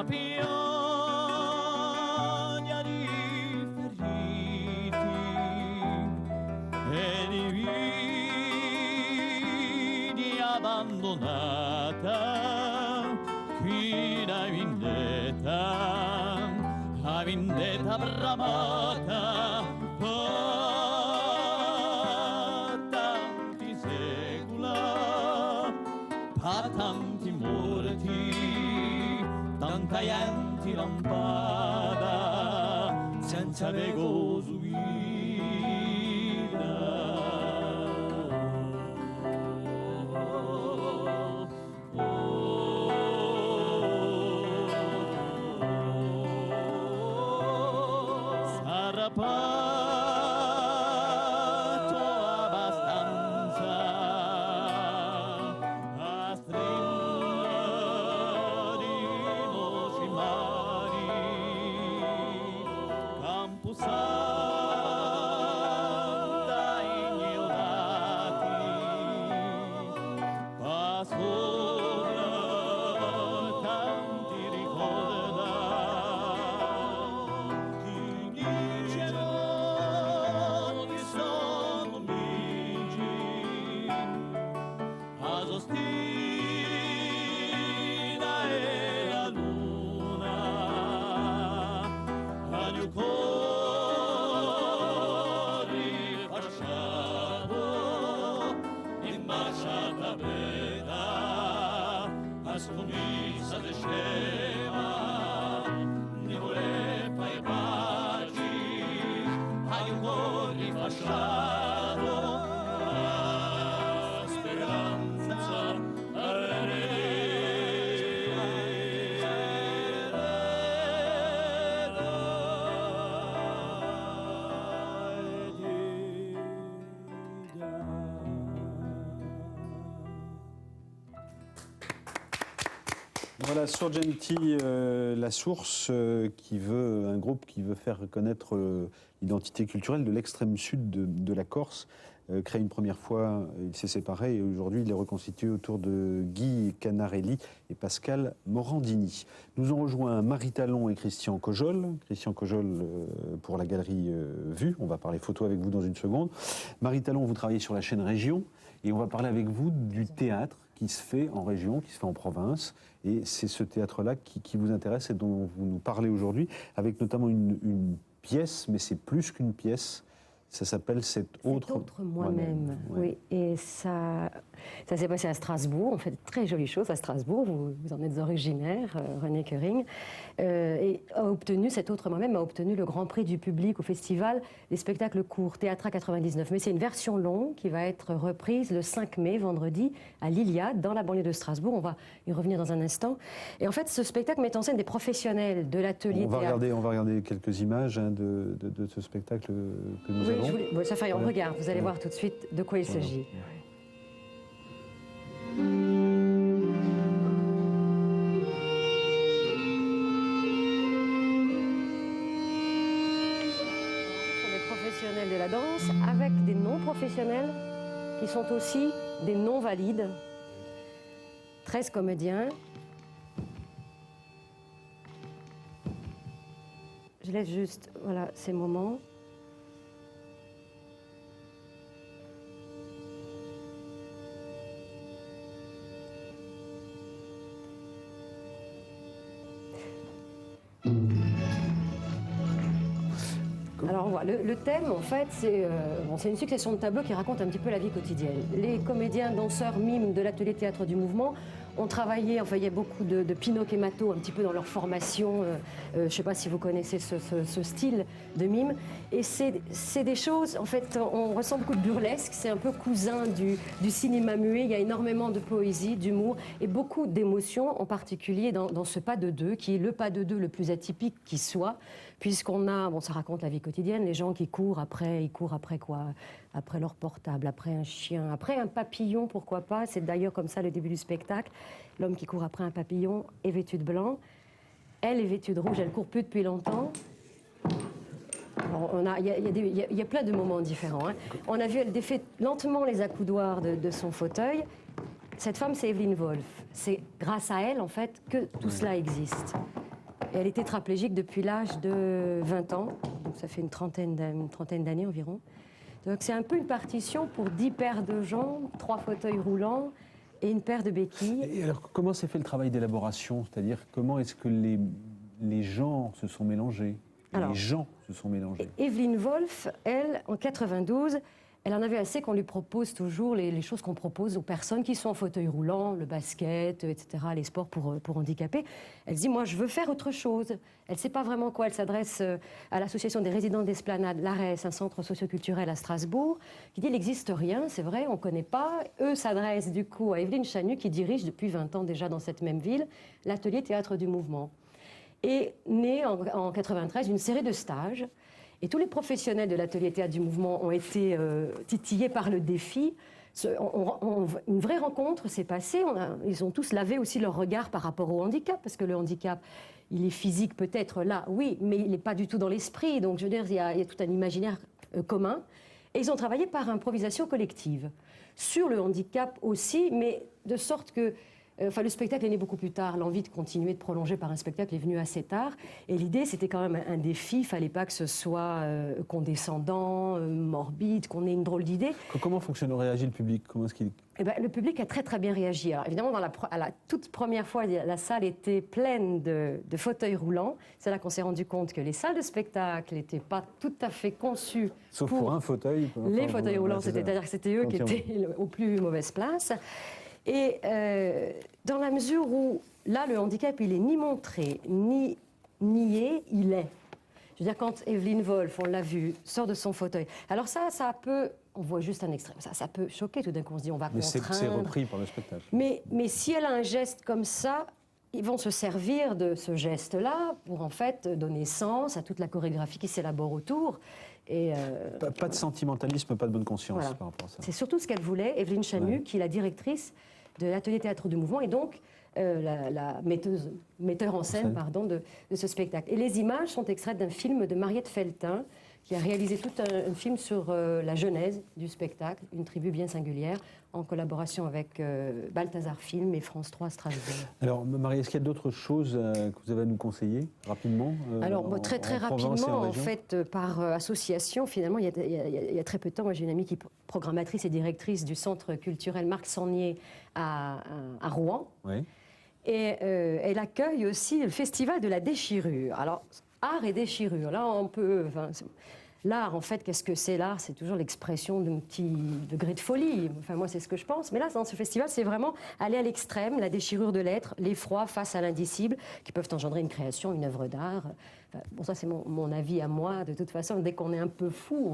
pioggia di feriti e di vidi abbandonata, qui la vendetta bramata per tanti secoli, per tanti morti, tanta gente lampada senza vego subita. Sarrapato abbastanza a stringere i nostri mari, Camposanto ignorati, pa sopra tanti ricorda. Scomissa de scema, ne voleva i baci, hai un cuore rifasciato, la speranza Voilà, Sorgenti, La Source, un groupe qui veut faire reconnaître l'identité culturelle de l'extrême sud de la Corse. Créé une première fois, il s'est séparé et aujourd'hui il est reconstitué autour de Guy Canarelli et Pascal Morandini. Nous ont rejoint Marie Talon et Christian Cojol. Christian Cojol pour la galerie Vue. On va parler photo avec vous dans une seconde. Marie Talon, vous travaillez sur la chaîne Région et on va parler avec vous du théâtre qui se fait en région, qui se fait en province. Et c'est ce théâtre-là qui vous intéresse et dont vous nous parlez aujourd'hui, avec notamment une pièce, mais c'est plus qu'une pièce. Ça s'appelle Cet autre moi-même. Oui, et ça s'est passé à Strasbourg. On fait de très jolies choses à Strasbourg. Vous en êtes originaire, René Koering. Et Cet autre moi-même a obtenu le grand prix du public au festival des spectacles courts, Théâtra 99. Mais c'est une version longue qui va être reprise le 5 mai, vendredi, à l'Iliade, dans la banlieue de Strasbourg. On va y revenir dans un instant. Et en fait, ce spectacle met en scène des professionnels de l'atelier théâtre. On va regarder quelques images de ce spectacle que nous avons. On regarde, vous allez voir tout de suite de quoi il s'agit. Ce sont des professionnels de la danse avec des non-professionnels qui sont aussi des non-valides. 13 comédiens. Je laisse juste ces moments. Alors on voit, le thème en fait c'est une succession de tableaux qui racontent un petit peu la vie quotidienne. Les comédiens, danseurs, mimes de l'atelier théâtre du mouvement ont travaillé, il y a beaucoup de Pinocchio et Mato un petit peu dans leur formation, je ne sais pas si vous connaissez ce style de mime, et c'est des choses, en fait on ressent beaucoup de burlesque, c'est un peu cousin du cinéma muet, il y a énormément de poésie, d'humour et beaucoup d'émotions, en particulier dans ce pas de deux, qui est le pas de deux le plus atypique qui soit, puisqu'on a, ça raconte la vie quotidienne, les gens qui courent après quoi? Après leur portable, après un chien, après un papillon, pourquoi pas. C'est d'ailleurs comme ça le début du spectacle. L'homme qui court après un papillon est vêtu de blanc. Elle est vêtue de rouge, elle ne court plus depuis longtemps. Il y a plein de moments différents. Hein. On a vu, elle défait lentement les accoudoirs de son fauteuil. Cette femme, c'est Evelyne Wolf. C'est grâce à elle, en fait, que tout cela existe. Et elle est tétraplégique depuis l'âge de 20 ans, donc ça fait une trentaine d'années environ. Donc c'est un peu une partition pour 10 paires de jambes, 3 fauteuils roulants et une paire de béquilles. Et alors, comment s'est fait le travail d'élaboration? C'est-à-dire, comment est-ce que les genres se sont mélangés? Les gens se sont mélangés. Evelyn Wolf, elle, en 92, elle en avait assez qu'on lui propose toujours les choses qu'on propose aux personnes qui sont en fauteuil roulant, le basket, etc., les sports pour handicapés. Elle dit, moi, je veux faire autre chose. Elle ne sait pas vraiment quoi. Elle s'adresse à l'association des résidents d'Esplanade, l'ARES, un centre socioculturel à Strasbourg, qui dit, il n'existe rien, c'est vrai, on ne connaît pas. Eux s'adressent du coup à Evelyne Chanu, qui dirige depuis 20 ans déjà dans cette même ville, l'atelier Théâtre du Mouvement. Et née en 93 une série de stages. Et tous les professionnels de l'atelier Théâtre du Mouvement ont été titillés par le défi. Une vraie rencontre s'est passée. Ils ont tous lavé aussi leur regard par rapport au handicap, parce que le handicap, il est physique peut-être là, oui, mais il n'est pas du tout dans l'esprit. Donc je veux dire, il y a tout un imaginaire commun. Et ils ont travaillé par improvisation collective. Sur le handicap aussi, mais de sorte que le spectacle est né beaucoup plus tard. L'envie de continuer, de prolonger par un spectacle est venue assez tard. Et l'idée, c'était quand même un défi. Il ne fallait pas que ce soit condescendant, morbide, qu'on ait une drôle d'idée. Comment fonctionne, réagit le public? Comment est-ce qu'il... Le public a très très bien réagi. Alors évidemment, à la toute première fois, la salle était pleine de fauteuils roulants. C'est là qu'on s'est rendu compte que les salles de spectacle n'étaient pas tout à fait conçues Sauf pour un fauteuil. Les fauteuils roulants, c'est-à-dire que c'était eux qui étaient aux plus mauvaises places. Et dans la mesure où, là, le handicap, il n'est ni montré, ni nié, il est. Je veux dire, quand Evelyn Wolf, on l'a vu, sort de son fauteuil. Alors ça peut, on voit juste un extrait, ça peut choquer tout d'un coup, on se dit, on va contraindre. Mais c'est repris par le spectacle. Mais si elle a un geste comme ça, ils vont se servir de ce geste-là pour, en fait, donner sens à toute la chorégraphie qui s'élabore autour. Et pas de sentimentalisme, pas de bonne conscience par rapport à ça. C'est surtout ce qu'elle voulait, Evelyne Chanu, qui est la directrice de l'atelier Théâtre du Mouvement et donc la metteur en scène de ce spectacle. Et les images sont extraites d'un film de Mariette Feltin, qui a réalisé tout un film sur la genèse du spectacle, une tribu bien singulière, en collaboration avec Balthazar Film et France 3 Strasbourg. Alors, Marie, est-ce qu'il y a d'autres choses que vous avez à nous conseiller, rapidement Alors, très rapidement, en fait, par association, finalement, il y a très peu de temps, moi j'ai une amie qui est programmatrice et directrice du centre culturel Marc Sangnier à Rouen. Oui. Et elle accueille aussi le festival de la déchirure. Alors, art et déchirure, là, on peut... L'art, en fait, qu'est-ce que c'est l'art? C'est toujours l'expression d'un petit degré de folie. Enfin, moi, c'est ce que je pense. Mais là, dans ce festival, c'est vraiment aller à l'extrême, la déchirure de l'être, l'effroi face à l'indicible, qui peuvent engendrer une création, une œuvre d'art. Enfin, bon, ça, c'est mon avis à moi. De toute façon, dès qu'on est un peu fou,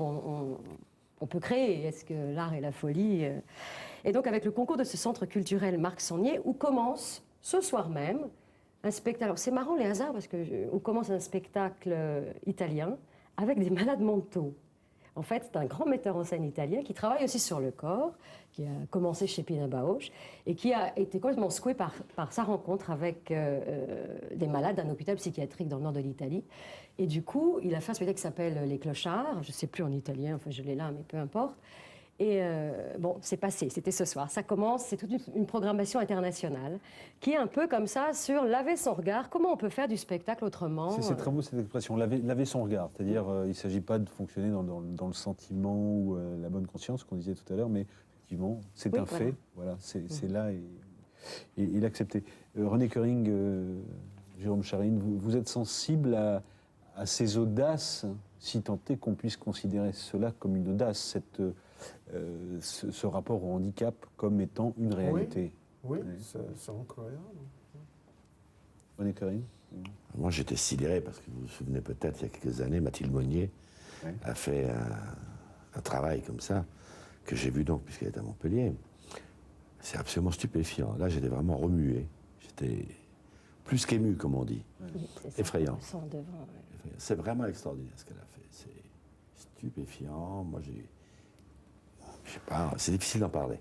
on peut créer. Est-ce que l'art est la folie? Et donc, avec le concours de ce centre culturel Marc Sangnier, où commence, ce soir même, un spectacle. Alors, c'est marrant, les hasards, parce qu'on commence un spectacle italien avec des malades mentaux. En fait, c'est un grand metteur en scène italien qui travaille aussi sur le corps, qui a commencé chez Pina Bausch et qui a été complètement secoué par sa rencontre avec des malades d'un hôpital psychiatrique dans le nord de l'Italie. Et du coup, il a fait un spectacle qui s'appelle Les Clochards, je ne sais plus en italien, enfin je l'ai là, mais peu importe. Et bon, c'est passé, c'était ce soir. Ça commence, c'est toute une programmation internationale qui est un peu comme ça sur laver son regard. Comment on peut faire du spectacle autrement? C'est très beau cette expression, laver son regard. C'est-à-dire, il ne s'agit pas de fonctionner dans le sentiment ou la bonne conscience qu'on disait tout à l'heure, mais effectivement, c'est un fait. Voilà, c'est là et l'accepter. René Koering, Jérôme Charine, vous êtes sensible à ces audaces, si tant est qu'on puisse considérer cela comme une audace, ce rapport au handicap comme étant une réalité. Oui, c'est incroyable. René Koering. Moi, j'étais sidéré parce que vous vous souvenez peut-être, il y a quelques années, Mathilde Monnier a fait un travail comme ça, que j'ai vu donc, puisqu'elle est à Montpellier. C'est absolument stupéfiant. Là, j'étais vraiment remué. J'étais plus qu'ému, comme on dit. Oui, effrayant. Devant, c'est vraiment extraordinaire ce qu'elle a fait. C'est stupéfiant. Moi, je sais pas, c'est difficile d'en parler.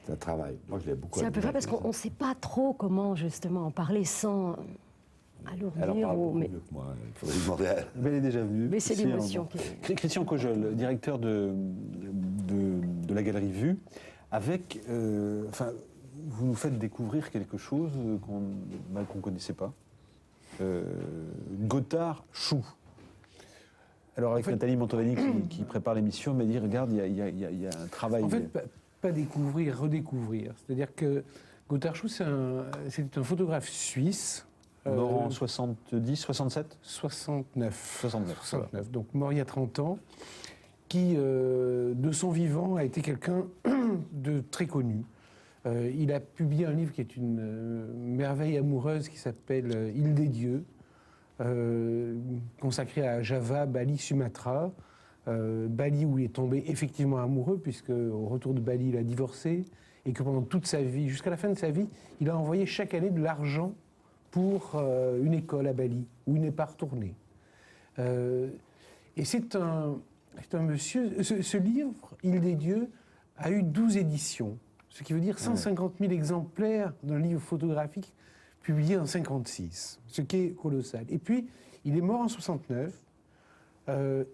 C'est un travail. Moi, je l'ai beaucoup. C'est un peu vrai parce qu'on ne sait pas trop comment, justement, en parler sans alourdir. Elle en parle beaucoup mieux que moi. Il faudrait lui demander à elle. Mais elle est déjà venue. Mais c'est l'émotion. Christian Cojol, directeur de la Galerie Vue, avec... vous nous faites découvrir quelque chose qu'on ne connaissait pas. Gothard Chou. Alors avec Nathalie Mantovani qui prépare l'émission, elle m'a dit, regarde, il y a un travail... En fait, pas découvrir, redécouvrir. C'est-à-dire que Gothard Chou, c'est un photographe suisse. Mort en 70, 67 69. 69. Donc mort il y a 30 ans, qui, de son vivant, a été quelqu'un de très connu. Il a publié un livre qui est une merveille amoureuse qui s'appelle Île des dieux, consacré à Java, Bali, Sumatra. Bali où il est tombé effectivement amoureux, puisque au retour de Bali, il a divorcé, et que pendant toute sa vie, jusqu'à la fin de sa vie, il a envoyé chaque année de l'argent pour une école à Bali, où il n'est pas retourné. Et c'est un monsieur... Ce livre, Île des dieux, a eu 12 éditions, ce qui veut dire 150 000 exemplaires d'un livre photographique publié en 1956, ce qui est colossal. Et puis, il est mort en 1969,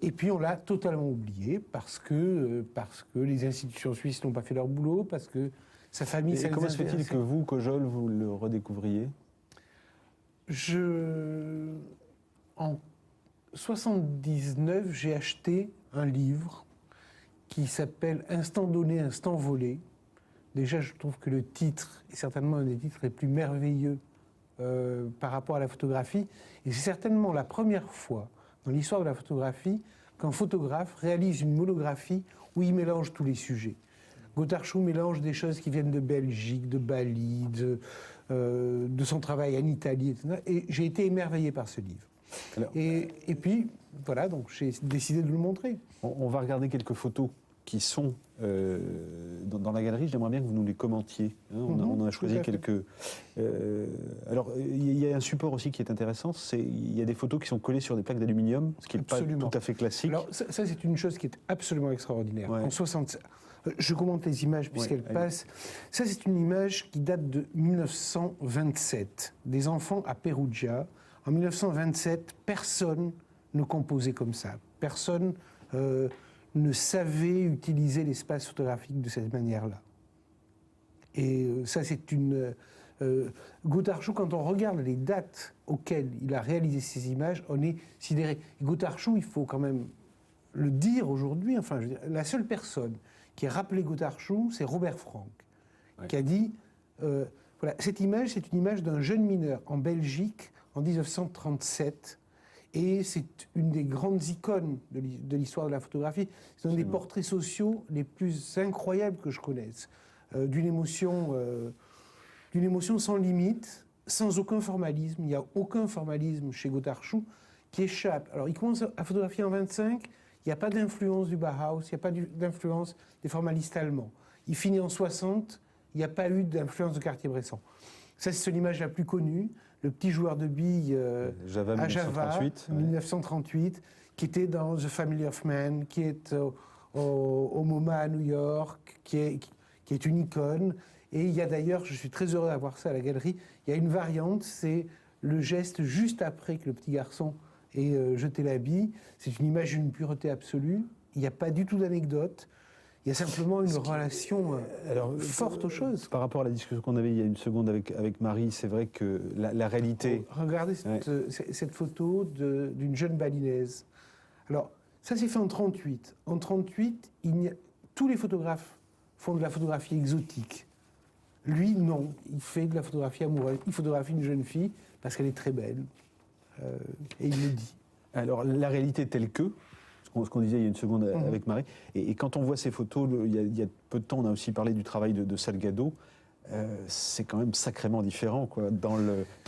et puis on l'a totalement oublié, parce que les institutions suisses n'ont pas fait leur boulot, parce que sa famille... Et comment se fait-il que vous, Kojol, vous le redécouvriez ? En 1979, j'ai acheté un livre qui s'appelle « Instant donné, instant volé ». Déjà, je trouve que le titre est certainement un des titres les plus merveilleux par rapport à la photographie. Et c'est certainement la première fois dans l'histoire de la photographie qu'un photographe réalise une monographie où il mélange tous les sujets. Gothard Chou mélange des choses qui viennent de Belgique, de Bali, de son travail en Italie, etc. Et j'ai été émerveillé par ce livre. Alors, et puis, voilà, donc j'ai décidé de le montrer. On va regarder quelques photos qui sont dans la galerie. J'aimerais bien que vous nous les commentiez. Hein. On en a choisi quelques... alors, il y a un support aussi qui est intéressant. Il y a des photos qui sont collées sur des plaques d'aluminium, ce qui n'est pas tout à fait classique. Alors, ça c'est une chose qui est absolument extraordinaire. Ouais. En 60... Je commente les images puisqu'elles passent. Ça, c'est une image qui date de 1927. Des enfants à Perugia. En 1927, personne ne composait comme ça. Personne ne savait utiliser l'espace photographique de cette manière-là. Et ça, c'est une... Gothard Chou, quand on regarde les dates auxquelles il a réalisé ces images, on est sidéré. Gothard Chou, il faut quand même le dire aujourd'hui, enfin, je veux dire, la seule personne qui a rappelé Gothard Chou, c'est Robert Frank, qui a dit, voilà, cette image, c'est une image d'un jeune mineur en Belgique en 1937, et c'est une des grandes icônes de l'histoire de la photographie. C'est un des portraits sociaux les plus incroyables que je connaisse, d'une émotion sans limite, sans aucun formalisme. Il n'y a aucun formalisme chez Gothard Chou qui échappe. Alors, il commence à photographier en 25. Il n'y a pas d'influence du Bauhaus, il n'y a pas d'influence des formalistes allemands. Il finit en 60, il n'y a pas eu d'influence de Cartier-Bresson. Ça, c'est l'image la plus connue, le petit joueur de billes à Java, 1938, qui était dans The Family of Man, qui est au MoMA à New York, qui est une icône. Et il y a d'ailleurs, je suis très heureux d'avoir ça à la galerie, il y a une variante, c'est le geste juste après que le petit garçon ait jeté la bille. C'est une image d'une pureté absolue, il n'y a pas du tout d'anecdote. Il y a simplement une relation forte aux choses. Par rapport à la discussion qu'on avait il y a une seconde avec Marie, c'est vrai que la réalité... Regardez cette photo d'une jeune balinaise. Alors, ça s'est fait en 1938. En 1938, tous les photographes font de la photographie exotique. Lui, non. Il fait de la photographie amoureuse. Il photographie une jeune fille parce qu'elle est très belle. Et il le dit. Alors, la réalité telle que... ce qu'on disait il y a une seconde avec Marie. Et quand on voit ces photos, il y a peu de temps, on a aussi parlé du travail de Salgado. C'est quand même sacrément différent, quoi, dans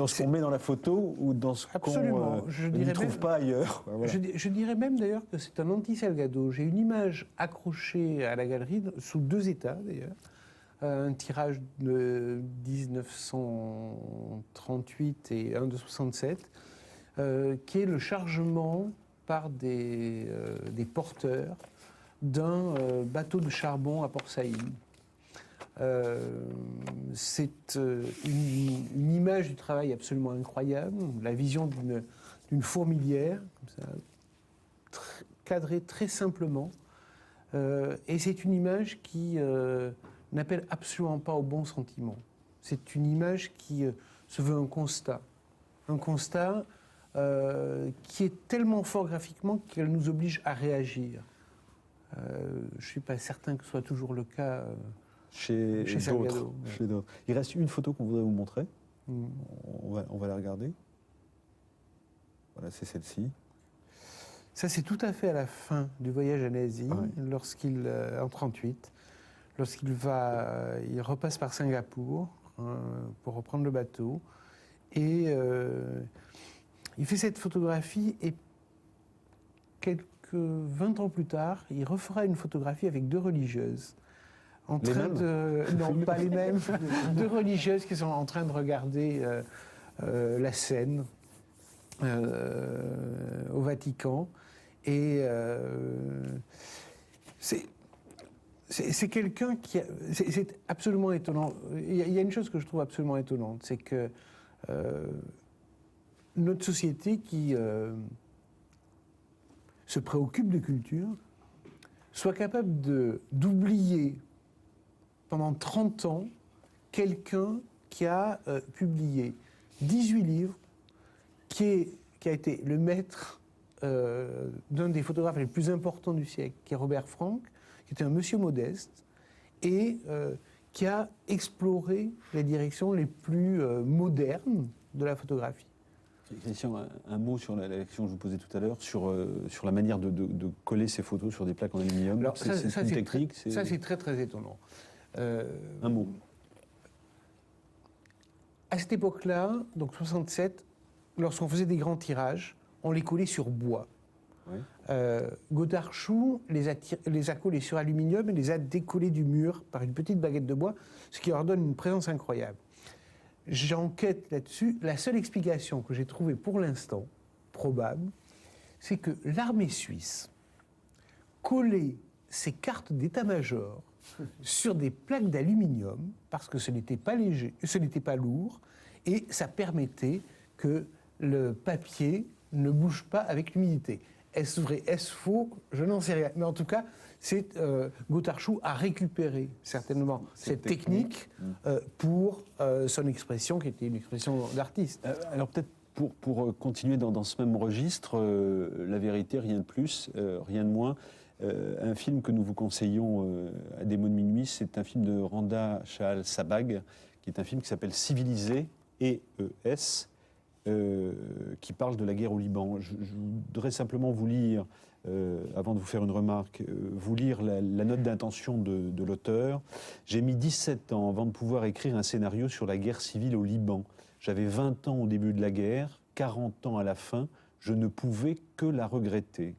ce qu'on met dans la photo ou dans ce qu'on ne trouve pas ailleurs. Voilà. Je dirais même d'ailleurs que c'est un anti-Salgado. J'ai une image accrochée à la galerie, sous 2 états d'ailleurs, un tirage de 1938 et un de 67, qui est le chargement par des porteurs d'un bateau de charbon à Port Saïd. C'est une image du travail absolument incroyable, la vision d'une fourmilière, comme ça, cadrée très simplement. Et c'est une image qui n'appelle absolument pas au bon sentiment. C'est une image qui se veut un constat. un constat qui est tellement fort graphiquement qu'elle nous oblige à réagir. Je ne suis pas certain que ce soit toujours le cas chez Salgado. d'autres. Il reste une photo qu'on voudrait vous montrer. On va la regarder. Voilà, c'est celle-ci. Ça, c'est tout à fait à la fin du voyage en Asie, lorsqu'il, en 1938, il repasse par Singapour pour reprendre le bateau. Et il fait cette photographie et quelques 20 ans plus tard, il refera une photographie avec deux religieuses. Non, pas les mêmes. Deux religieuses qui sont en train de regarder la scène au Vatican. Et c'est quelqu'un qui... C'est absolument étonnant. Il y a une chose que je trouve absolument étonnante, c'est que notre société qui se préoccupe de culture soit capable d'oublier pendant 30 ans quelqu'un qui a publié 18 livres, qui a été le maître d'un des photographes les plus importants du siècle, qui est Robert Frank, qui était un monsieur modeste et qui a exploré les directions les plus modernes de la photographie. Christian, un mot sur la question que je vous posais tout à l'heure, sur la manière de coller ces photos sur des plaques en aluminium. C'est une technique. Ça, c'est très, très étonnant. Un mot. À cette époque-là, donc 67, lorsqu'on faisait des grands tirages, on les collait sur bois. Oui. Godarchou les a collés sur aluminium et les a décollés du mur par une petite baguette de bois, ce qui leur donne une présence incroyable. J'enquête là-dessus. La seule explication que j'ai trouvée pour l'instant, probable, c'est que l'armée suisse collait ses cartes d'état-major sur des plaques d'aluminium parce que ce n'était pas léger, ce n'était pas lourd, et ça permettait que le papier ne bouge pas avec l'humidité. Est-ce vrai, est-ce faux? Je n'en sais rien. Mais en tout cas, Godarchou a récupéré certainement cette technique pour son expression, qui était une expression d'artiste. Alors peut-être pour continuer dans ce même registre, La vérité, rien de plus, rien de moins. Un film que nous vous conseillons à des mots de minuit, c'est un film de Randa Shahal Sabag, qui est un film qui s'appelle Civilisé, EES, qui parle de la guerre au Liban. Je voudrais simplement vous lire, avant de vous faire une remarque, vous lire la note d'intention de l'auteur. « J'ai mis 17 ans avant de pouvoir écrire un scénario sur la guerre civile au Liban. J'avais 20 ans au début de la guerre, 40 ans à la fin. Je ne pouvais que la regretter.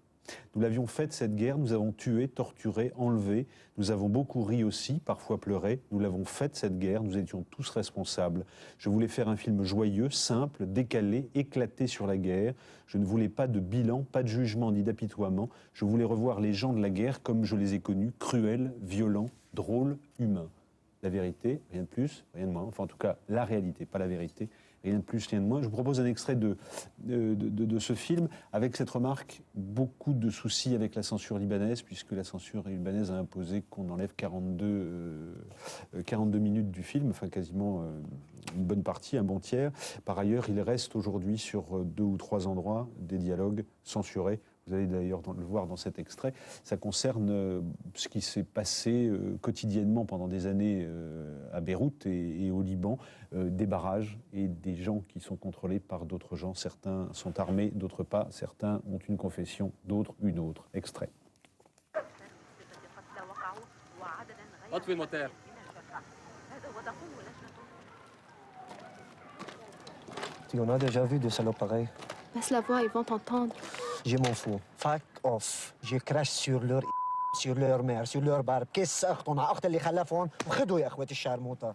Nous l'avions faite, cette guerre, nous avons tué, torturé, enlevé, nous avons beaucoup ri aussi, parfois pleuré, nous l'avons faite, cette guerre, nous étions tous responsables. Je voulais faire un film joyeux, simple, décalé, éclaté sur la guerre. Je ne voulais pas de bilan, pas de jugement ni d'apitoiement. Je voulais revoir les gens de la guerre comme je les ai connus, cruels, violents, drôles, humains. La vérité, rien de plus, rien de moins. Enfin, en tout cas, la réalité, pas la vérité. Rien de plus, rien de moins. Je vous propose un extrait de ce film avec cette remarque, beaucoup de soucis avec la censure libanaise, puisque la censure libanaise a imposé qu'on enlève 42 minutes du film, enfin quasiment une bonne partie, un bon tiers. Par ailleurs, il reste aujourd'hui sur 2 ou 3 endroits des dialogues censurés. Vous allez d'ailleurs le voir dans cet extrait. Ça concerne ce qui s'est passé quotidiennement pendant des années à Beyrouth et au Liban, des barrages et des gens qui sont contrôlés par d'autres gens. Certains sont armés, d'autres pas. Certains ont une confession, d'autres une autre. Extrait. Tu en as déjà vu des salauds pareils? Baisse la voix, ils vont t'entendre. Je m'en fous. Fuck off. Je crache sur leur mère, sur leur barbe. كيس أختهم أخت اللي خلفهم وخدوا يا أخواتي الشرموطة.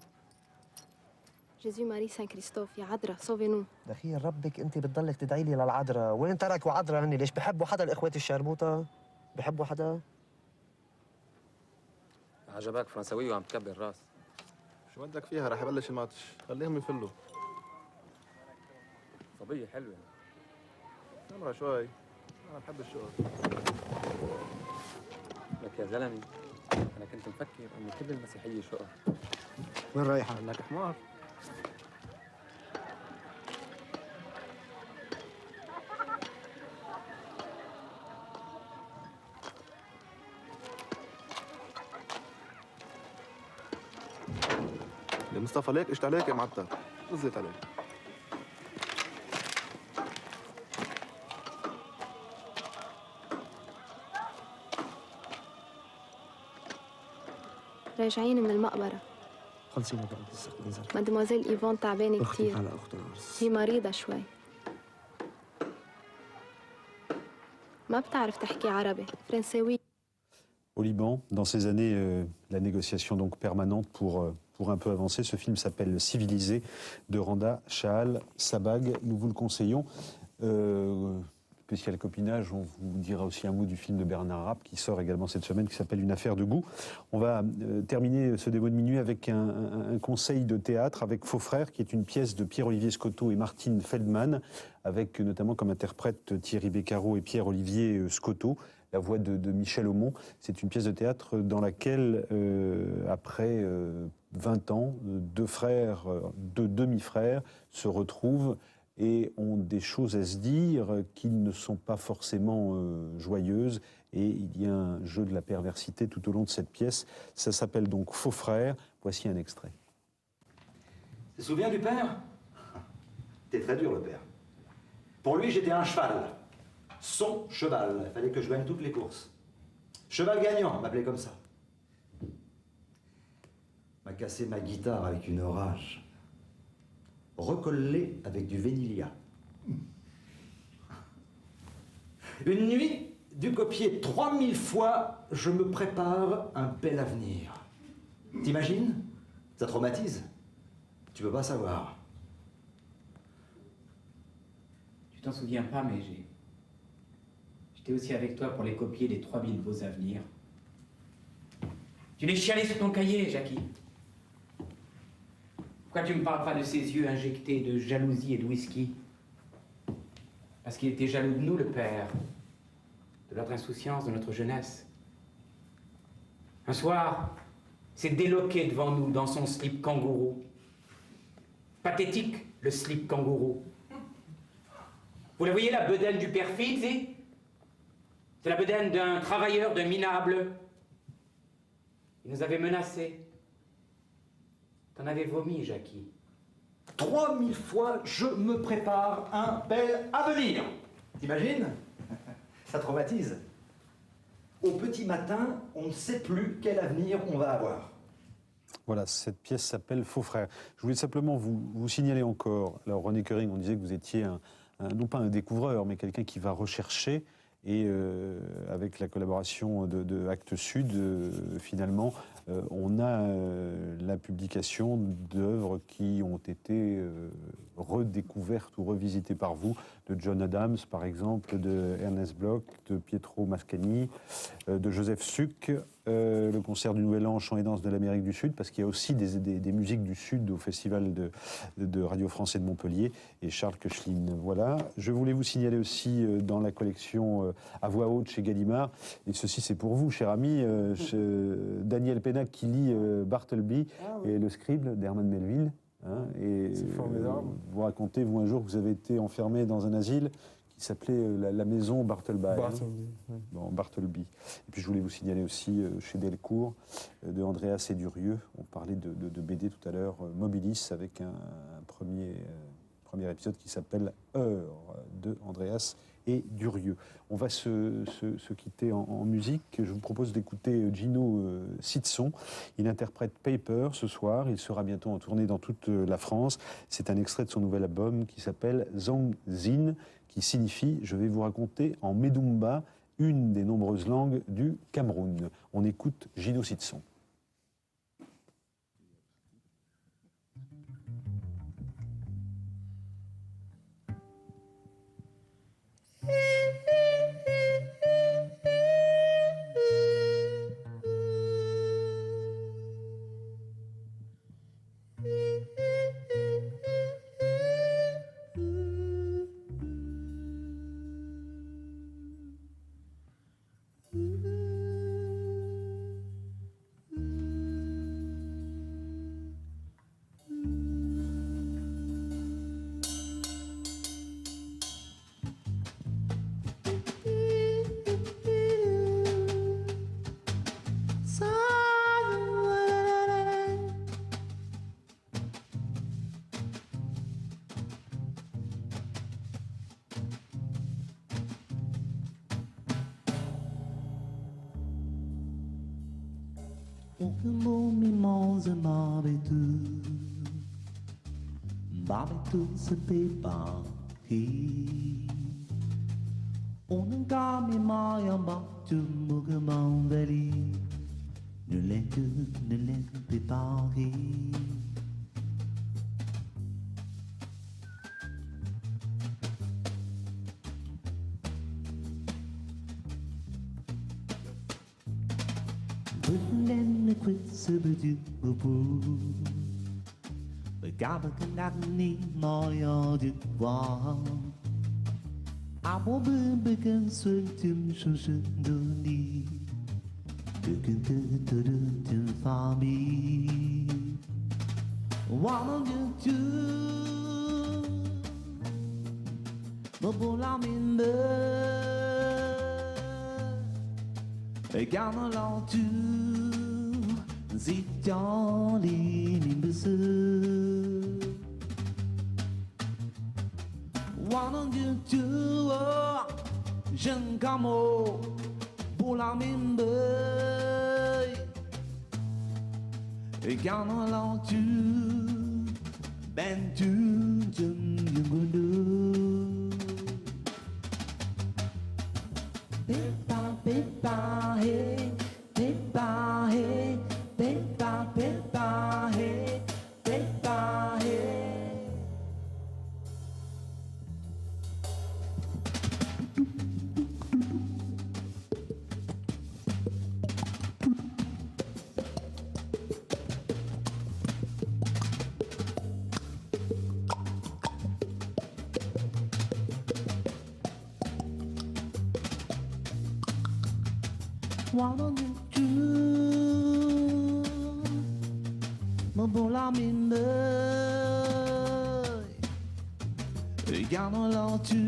Jésus, Marie, Saint Christophe, يا عذراء sauvez-nous. دخيل ربك أنت بتضلك تدعي لي للعذراء، وين تركوا عذراء هني؟ ليش بحبوا حدا الإخوات الشرموطة؟ بحبوا حدا؟ عجبك فرنساوي وعم تكبر الراس. شو بدك فيها؟ رح يبلش الماتش، خليهم يفلوا. صبية حلوة. نمرة شوي، أنا بحب الشغل. لك يا زلمة، أنا كنت مفكر إنه كل المسيحية شقر. وين رايحة؟ لك حمار. مصطفى ليك قشطة عليك يا معطر زيت عليك راجعين من المقبرة. خلصي لك النظر. مادموزيل إيفون تعبانة اختي كتير. على أخت العرس. هي مريضة شوي. ما بتعرف تحكي عربي، فرنساوي. Au Liban, dans ces années, la négociation donc permanente pour un peu avancer. Ce film s'appelle Civilisé de Randa Shahal Sabag. Nous vous le conseillons. Puisqu'il y a le copinage, on vous dira aussi un mot du film de Bernard Rapp qui sort également cette semaine, qui s'appelle Une affaire de goût. On va terminer ce démo de minuit avec un conseil de théâtre avec Faux Frères, qui est une pièce de Pierre-Olivier Scotto et Martine Feldman, avec notamment comme interprète Thierry Beccaro et Pierre-Olivier Scotto, la voix de Michel Aumont. C'est une pièce de théâtre dans laquelle, après 20 ans, deux frères, deux demi-frères se retrouvent et ont des choses à se dire qui ne sont pas forcément joyeuses. Et il y a un jeu de la perversité tout au long de cette pièce. Ça s'appelle donc Faux Frères. Voici un extrait. Tu te souviens du père? T'es très dur, le père. Pour lui, j'étais un cheval. Son cheval. Il fallait que je gagne toutes les courses. Cheval gagnant, on m'appelait comme ça. M'a cassé ma guitare avec une rage. Recollé avec du vénilia. Une nuit, dû copier 3000 fois, je me prépare un bel avenir. T'imagines? Ça traumatise? Tu peux pas savoir. Tu t'en souviens pas, mais j'étais aussi avec toi pour les copier, les 3000 beaux avenirs. Tu les chialais sur ton cahier, Jackie. Pourquoi tu me parles pas de ces yeux injectés de jalousie et de whisky? Parce qu'il était jaloux de nous, le père. De notre insouciance, de notre jeunesse. Un soir, s'est déloqué devant nous dans son slip kangourou. Pathétique, le slip kangourou. Vous la voyez, la bedaine du père Fitz? C'est la bedaine d'un travailleur de minable. Il nous avait menacés. T'en avais vomi, Jackie. 3000 fois, je me prépare un bel avenir. T'imagines? Ça traumatise. Au petit matin, on ne sait plus quel avenir on va avoir. Voilà, cette pièce s'appelle Faux Frères. Je voulais simplement vous signaler encore, alors René Coering, on disait que vous étiez non pas un découvreur, mais quelqu'un qui va rechercher. Et avec la collaboration de Actes Sud, finalement, on a la publication d'œuvres qui ont été redécouvertes ou revisitées par vous, de John Adams, par exemple, de Ernest Bloch, de Pietro Mascagni, de Joseph Suk, le concert du Nouvel An, chant et danse de l'Amérique du Sud, parce qu'il y a aussi des musiques du Sud au Festival de Radio France et de Montpellier, et Charles Koechlin. Voilà. Je voulais vous signaler aussi dans la collection à voix haute chez Gallimard, et ceci c'est pour vous, cher ami, Daniel Pénac qui lit Bartleby et le Scribe d'Herman Melville. Hein, et vous racontez, vous, un jour, que vous avez été enfermé dans un asile qui s'appelait la maison Bartleby. Bartleby, oui. Bon, Bartleby. Et puis je voulais vous signaler aussi chez Delcourt, de Andreas et Durieux. On parlait de BD tout à l'heure, Mobilis, avec un premier épisode qui s'appelle Heure de Andreas et Durieux. On va se quitter en musique. Je vous propose d'écouter Gino Sitson. Il interprète Paper ce soir. Il sera bientôt en tournée dans toute la France. C'est un extrait de son nouvel album qui s'appelle Zong Zin, qui signifie « Je vais vous raconter en Medumba, une des nombreuses langues du Cameroun ». On écoute Gino Sitson. Babetu sepepahi Onangami mayamba Tumugamang valley Nulentu pepahi Bulen quit subudu bubu Gabakanagni moyo du wang Abo began swim shusunduni Dukun fami Wanna do Mabulamin Gana long to Zitjali nimbusu Wanna do Jean Camo Bulamin Gana long to Bantu Jun Yungundu Pepa, hey, Pepa, hey, Pepa, Pepa, hey, Pepa, hey. Why don't you do Mabulamin Gana long to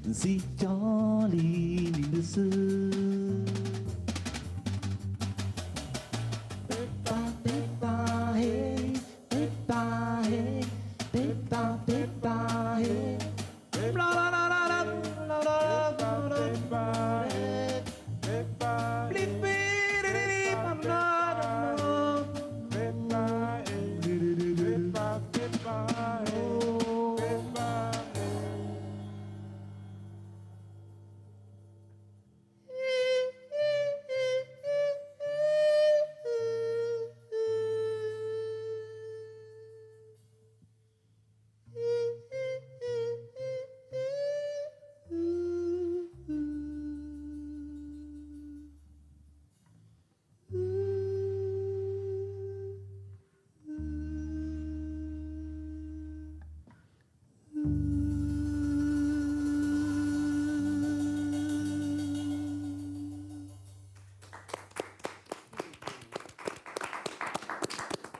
Zitjali nimbusu Pepa, Pepa, hey, Pepa, hey, Pepa, Pepa, hey. Blah, blah, blah, blah, blah, blah, blah, blah,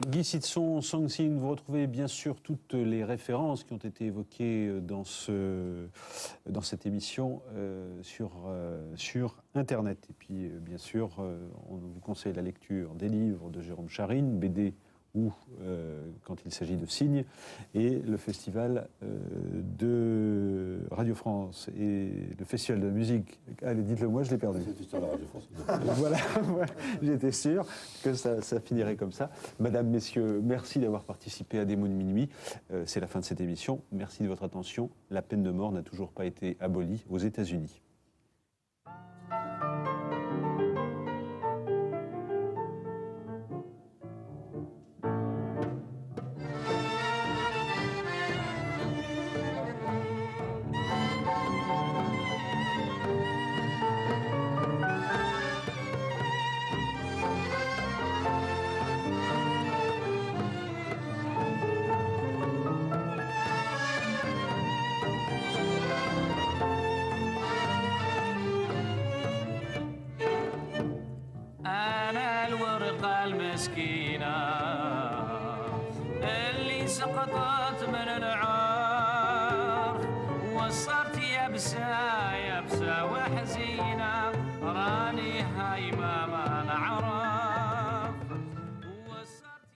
Guy Sitzon, Song Sing, vous retrouvez bien sûr toutes les références qui ont été évoquées dans cette émission sur Internet. Et puis, bien sûr, on vous conseille la lecture des livres de Jérôme Charine, BD ou quand il s'agit de signes, et le festival de Radio France et le festival de la musique. Allez, dites-le moi, je l'ai perdu. C'est le festival de Radio France. Voilà, j'étais sûr que ça finirait comme ça. Madame, messieurs, merci d'avoir participé à Des mots de minuit. C'est la fin de cette émission. Merci de votre attention. La peine de mort n'a toujours pas été abolie aux États-Unis. المسكينة